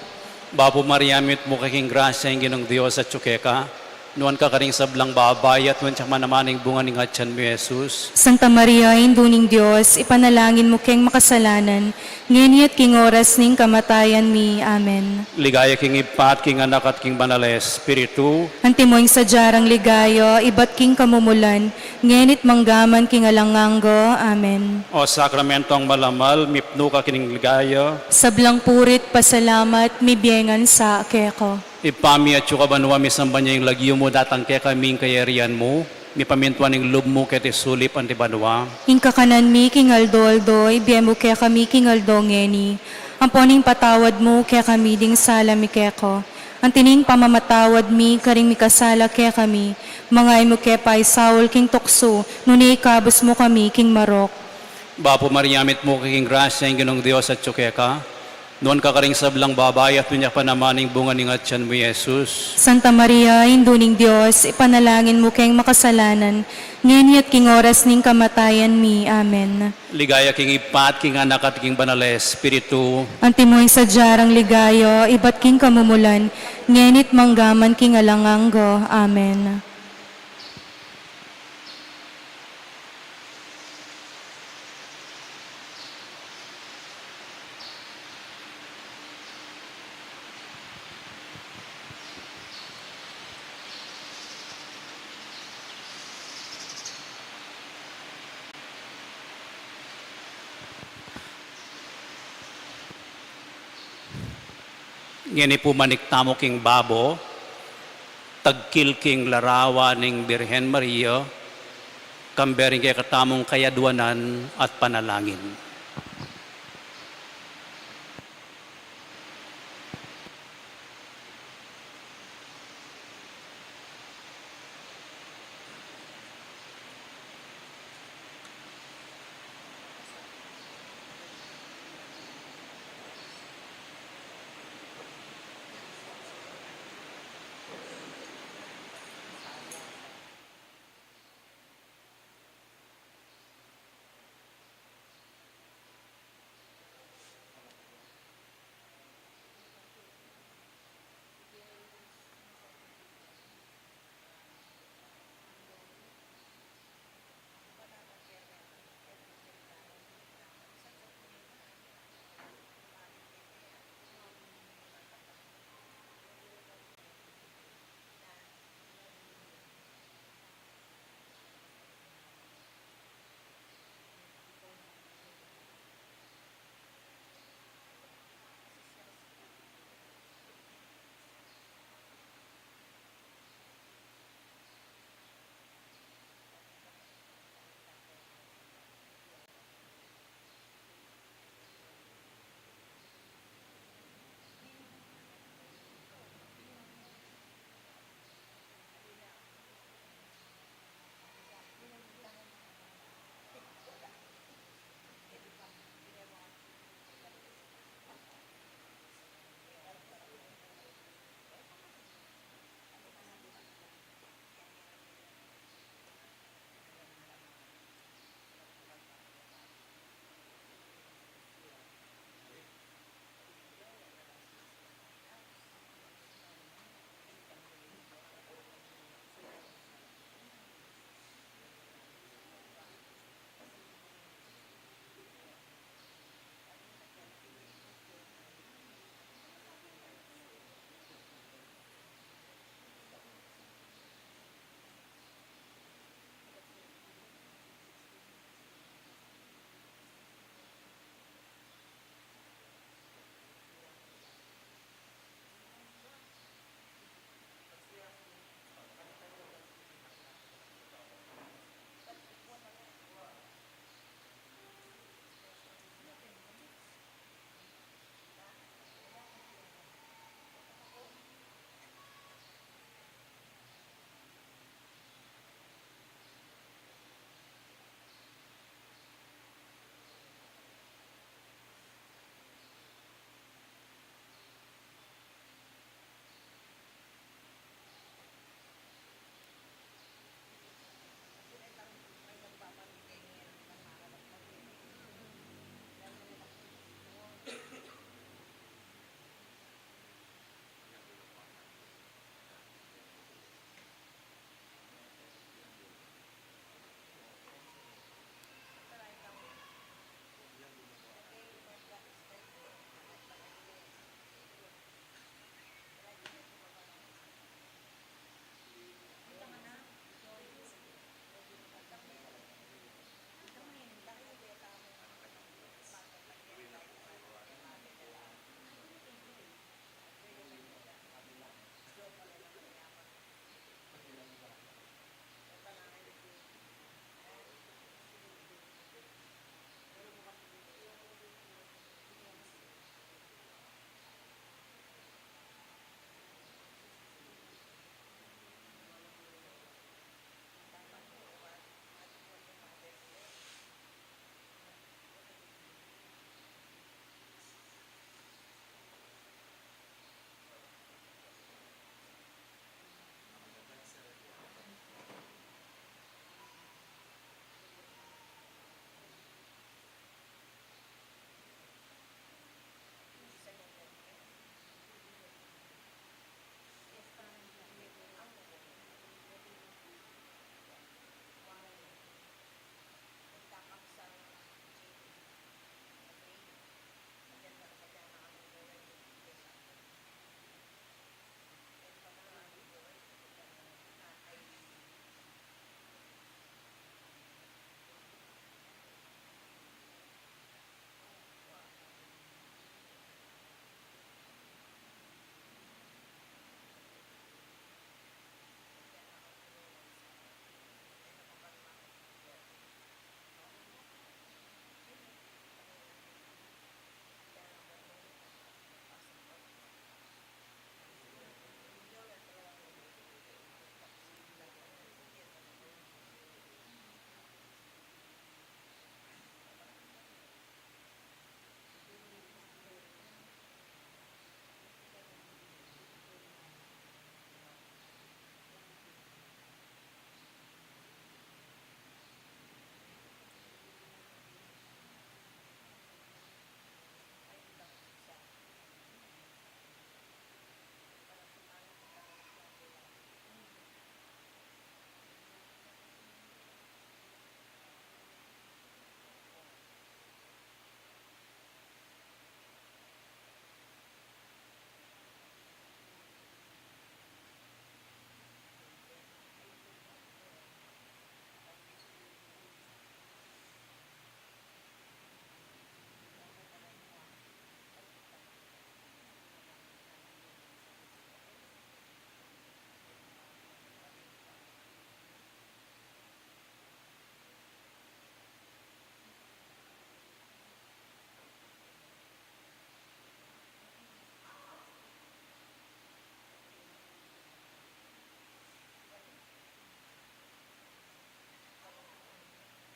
Bapo Mariamit mo kaking grasya yung ginong Diyos at tsukeka. Nuan ka karing sablang babayat, nuan siya manamaning bunga ng atyan mo, Jesus. Santa Maria, Induning Diyos, ipanalangin mo keng makasalanan, nginit king oras ning kamatayan mi. Amen. Ligaya king ipat, king anak at king banal Espiritu. Antimoing sa jarang ligayo, ibat king kamumulan, ngenit manggaman king alanganggo. Amen. O sakramento ang malamal, mipno ka kining ligaya. Sablang purit, pasalamat, mibiyengan sa keko. Ipami at yung kabanwa, misamba niya yung lagyo mo, datang kaya kaming kayarian mo. Mi pamintuan ng lub mo, kaya sulip ang tibanwa. Ing kakanan mi king aldo, ibiyem mo kaya kami king aldo ngeni. Ang poning patawad mo kaya kami ding sala mi keko. Ang tining pamamatawad mi, karing mi kasala kaya kami. Mangay mo kaya pa'y Saul king tukso, nuni ikabos mo kami king marok. Bapo Mariamit mo kaking grasya yung ginong Diyos at tsukeka. Noon ka karing sablang babayat, niya pa namaning bunga ng atyan mo, Jesus. Santa Maria, Induning Diyos, ipanalangin mo kayong makasalanan, ngenit king oras ning kamatayan mi. Amen. Ligaya king ipat, king anak at king banal Espiritu. Antimoy sa jarang ligayo, ibat king kamumulan, ngenit manggaman king alanganggo. Amen. Ngini po maniktamo king babo, tagkil king larawa ning Birhen Maria, kambering kay katamong kayadwanan at panalangin.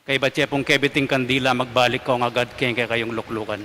Kay batya pong kebiting kandila, magbalik ko nga agad kay kayong luklukan.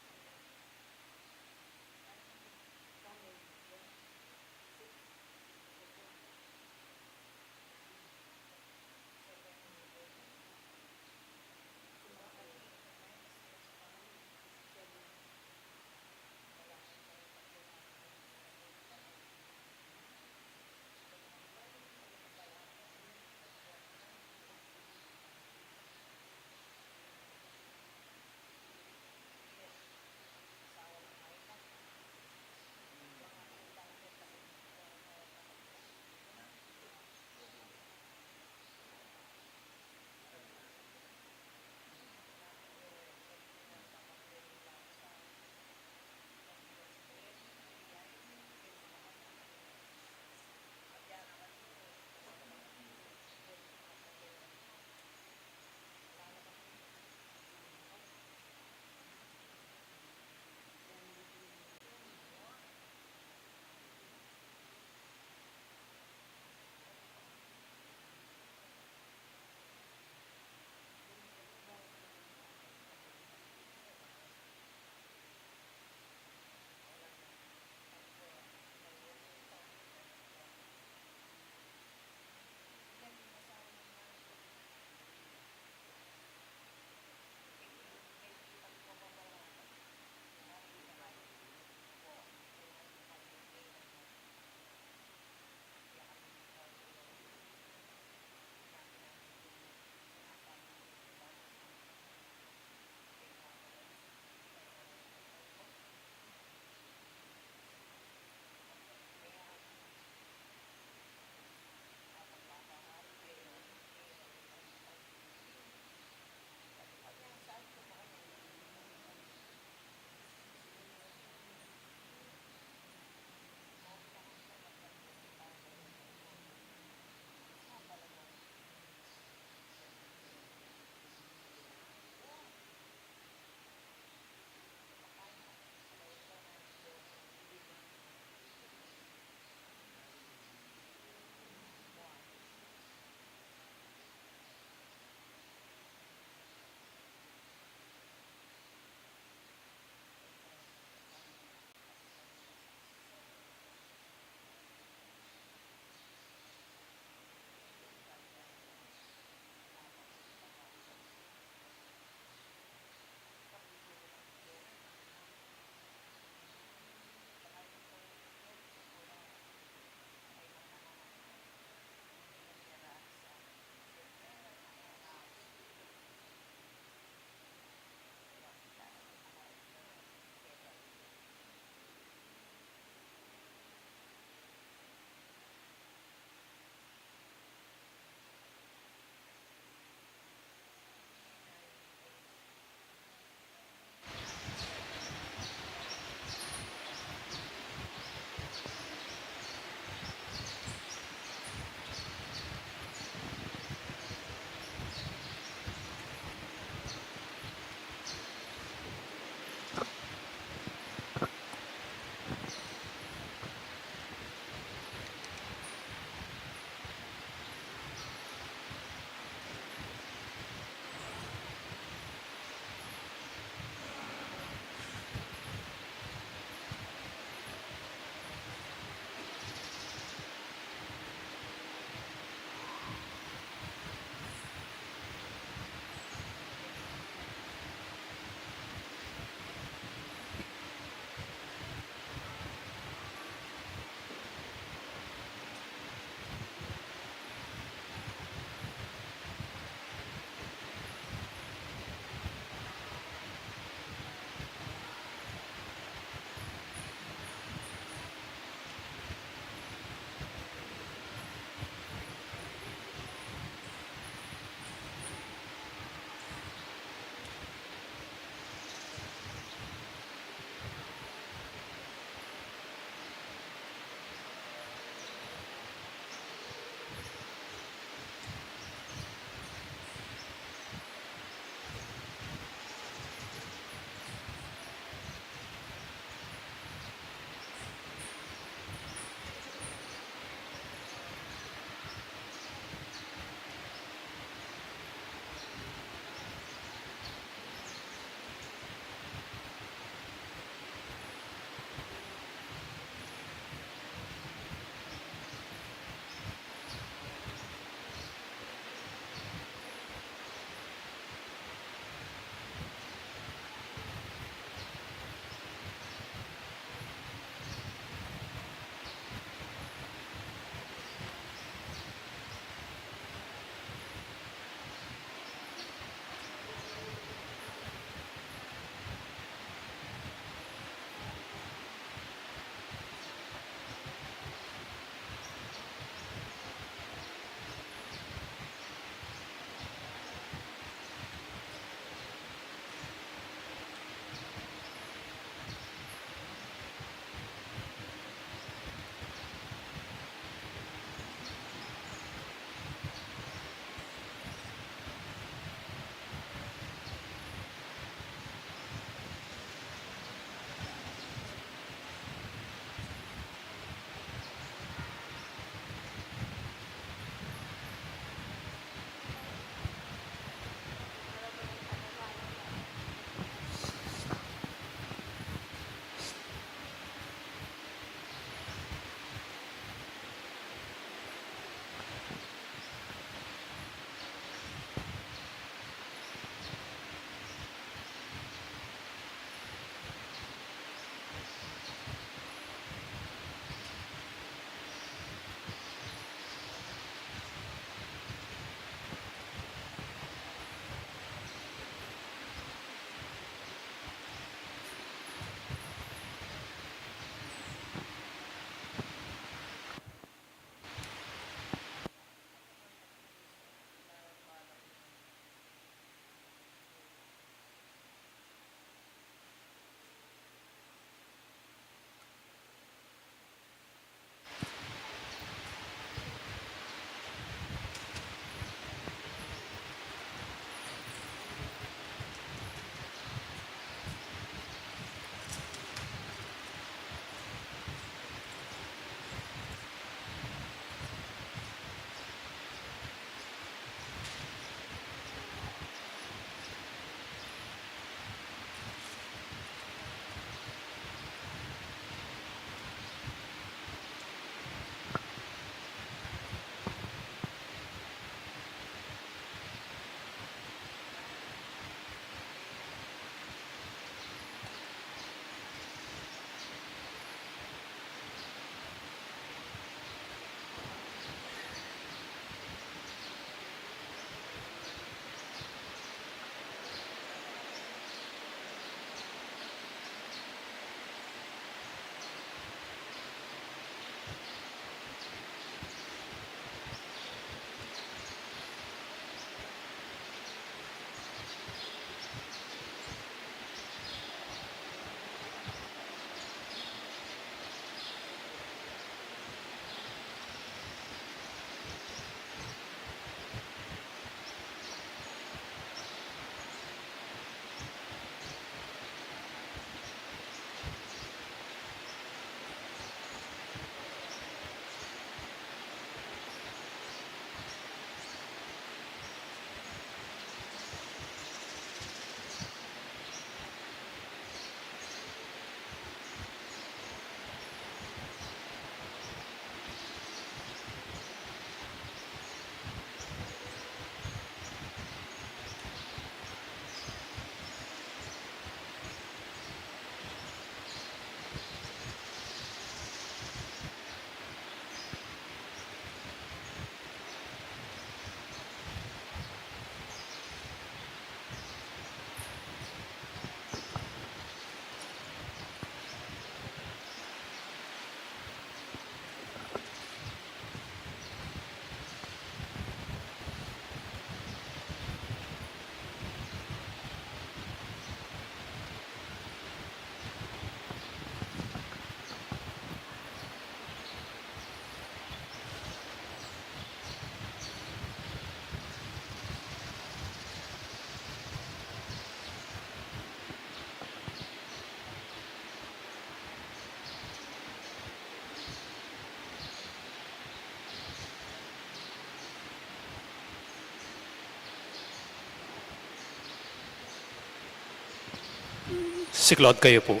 Siklod kayo po.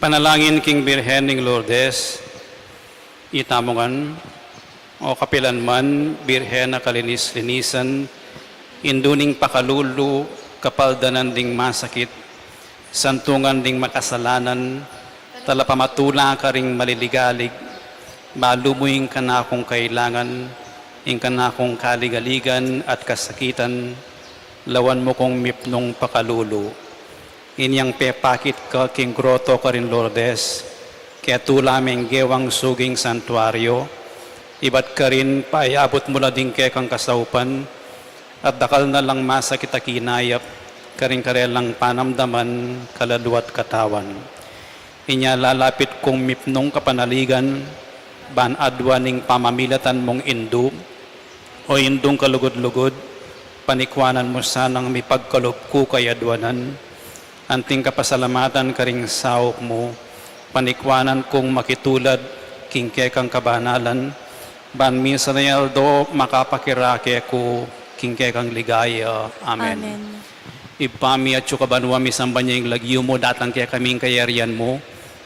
Panalangin king Birhen ning Lourdes, itamongan, o kapilan man, Birhen na kalinis-linisan, induning pakalulu, kapaldanan ding masakit, santungan ding makasalanan, talapamatula ka ring maliligalig, malumuing ka na akong kailangan, ing ka na akong kaligaligan at kasakitan, lawan mo kong mipnong pakalulu. Inyang pepakit ka king groto ka rin Lourdes, kaya tulaming gewang suging santuaryo, iba't ka rin paayabot mo na din kaya kang kasaupan, at dakal na lang masakit a kinayap, karing karelang panamdaman, kalaluat katawan. Inya lalapit kong mipnong kapanaligan, ban adwaning pamamilatan mong indu, o indong kalugod-lugod, panikwanan mo sanang may pagkalop ko kay adwanan, anting kapasalamatan karing saok mo, panikwanan kong makitulad, kingke kang kabanalan, ban minsan na yaldo makapakirake ko, kingke kang ligaya. Amen. Amen. Ipami at sukabanwa misamba niya yung lagyo mo, datang kaya kaming kayarian mo,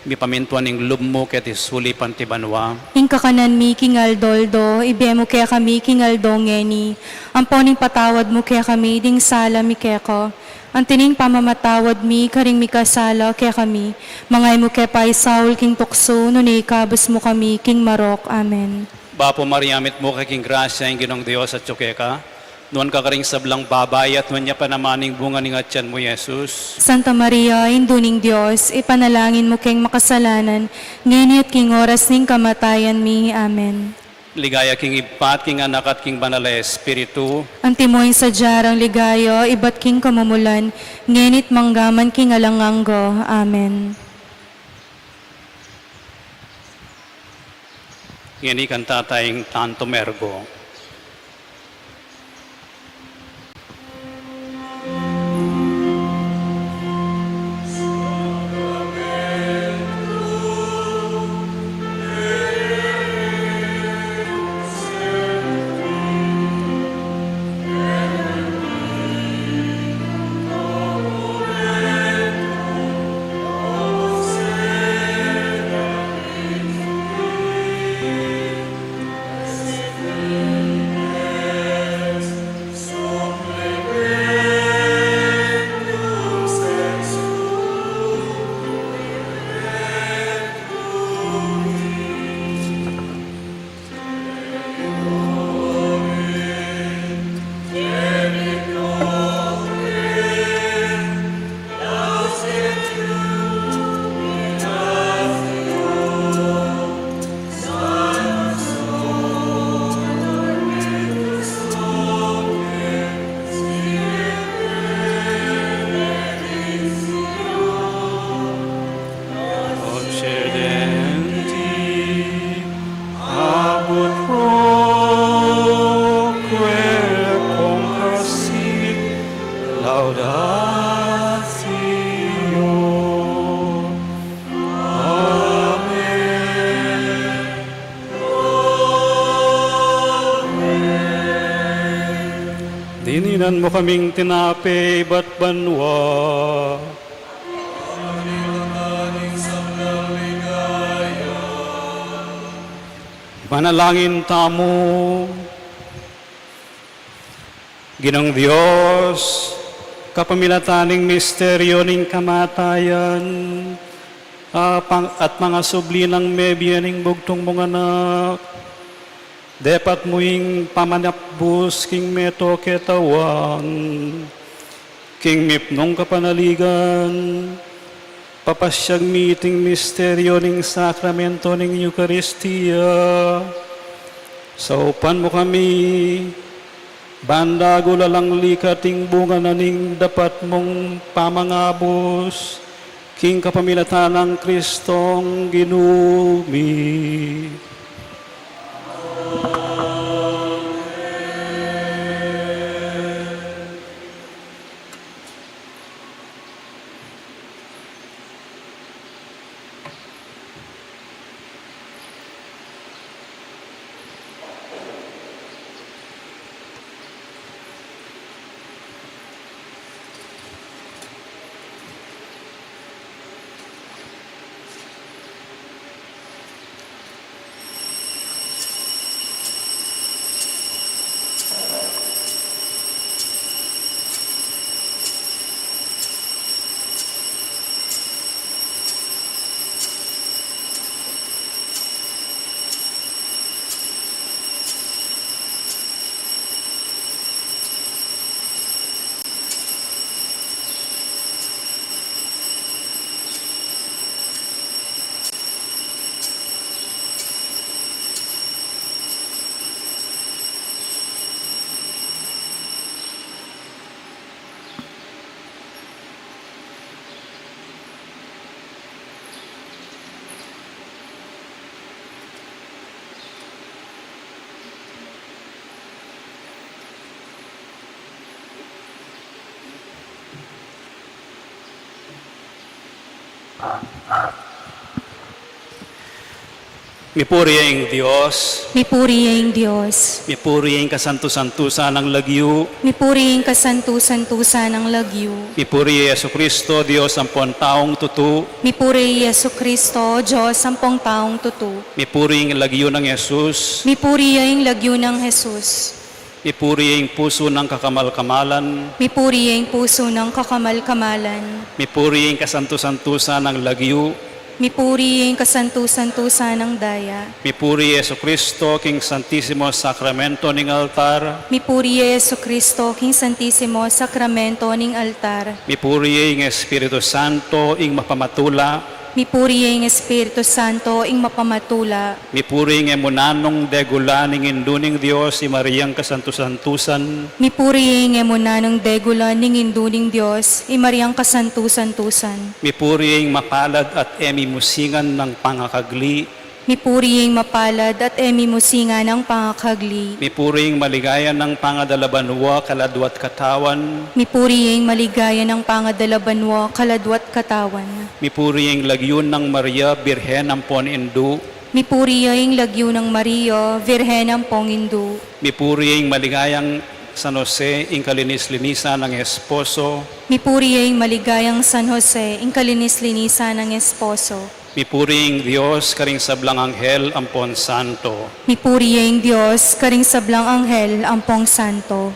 mi pamintuan yung lub mo kaya tisuli pantibanwa. Ing kakanan mi kingal doldo, ibemo kaya kami kingal dongeni. Amponing patawad mo kaya kami, ding sala mi kaya ko. Antining pamamatawad mi, karing mi kasala kaya kami. Mangay mo kaya pa isaul king tukso, nunay kabus mo kami king marok. Amen. Bapo Mariamit mo kaking grasya yung ginong Diyos at tsukeka. Nuan ka karing sablang babay at nuan niya panamaning bunga ng atyan mo, Jesus. Santa Maria, induning Diyos, ipanalangin mo keng makasalanan, ngayon at king oras ning kamatayan mi. Amen. Ligaya king ipat, king anak at king banal na espiritu. Antimoy sa jarang ligayo, ibat king kamumulan, ngenit manggaman king alanganggo. Amen. Ngini kan tatayong tanto mergo. Dininan mo kaming tinape, ba't banwa? Manalangin tamo, Ginong Diyos, kapamilataning misteryo ning kamatayan, at mga subli ng mebiyaning bugtong mong anak, depat muing pamanapbus king meto ketawan, king mipnong kapanaligan, papasyag miting misteryo ning sakramento ning Eucharistia. Saupan mo kami, bandago lalang likating bunga na ning dapat mong pamangabos, king kapamilatan ng Kristong ginumi. Mipuri ang Diyos, Mipuri ang Diyos. mipuri ang kasanto-santusa ng lagyo, Mipuri ang kasantu-santusa ng lagyo. mipuri Yesu Kristo, Diyos ang taong tutu, Mipuri Yesu Kristo, Diyos sampung taong tutu. mipuri ang lagyo ng Jesus, Mipuri ang lagyo ng Jesus. mipuri ang puso ng kakamal-kamalan, Mipuri ang puso ng kakamal-kamalan. mipuri ang kasanto-santusa ng lagyo, Mipuri ang kasantu-santusa ng daya. mipuri Yesu Kristo, King Santissimo Sacramento ng altar, Mipuri Yesu Kristo, King Santissimo Sacramento ning altar. mipuri ang Espiritu Santo, ing mapamatula, Mipuri ang Espiritu Santo, ing mapamatula. mipuri ang emunanong degula ning induning Diyos, si Mariang kasanto-santusan, Mipuri ang emunanong degula ning induning Diyos, imariang kasantu-santusan. mipuri ang mapalad at emimusingan ng pangakagli, Mipuri ang mapalad at emimusinga ng pangakagli. mipuri ang maligaya ng pangadalabanwa, kaladwat katawan, Mipuri ang maligaya ng pangadalabanwa, kaladwat katawan. mipuri ang lagyon ng Maria, Birhen ng Ponindu, Mipuri ang lagyo ng Mario, Virhen ng Pongindu. mipuri ang maligayang San Jose, ing kalinis-linisan ng esposo, Mipuri ang maligayang San Jose, ang kalinis-linisan ng esposo. mipuri ang Diyos, karing sablang anghel, ampon santo, Mipuri ang Diyos, karing sablang anghel, ampong santo.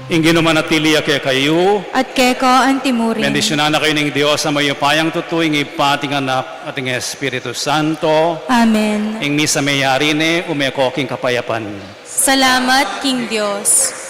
ing ginumanatili kay kayo, At keko ang timurin. bendisyonan na kayo ng Diyos sa mayupayang tutuing ipating anak ating Espiritu Santo, Amen. ing misa mayari umeko king kapayapan. Salamat, King Diyos.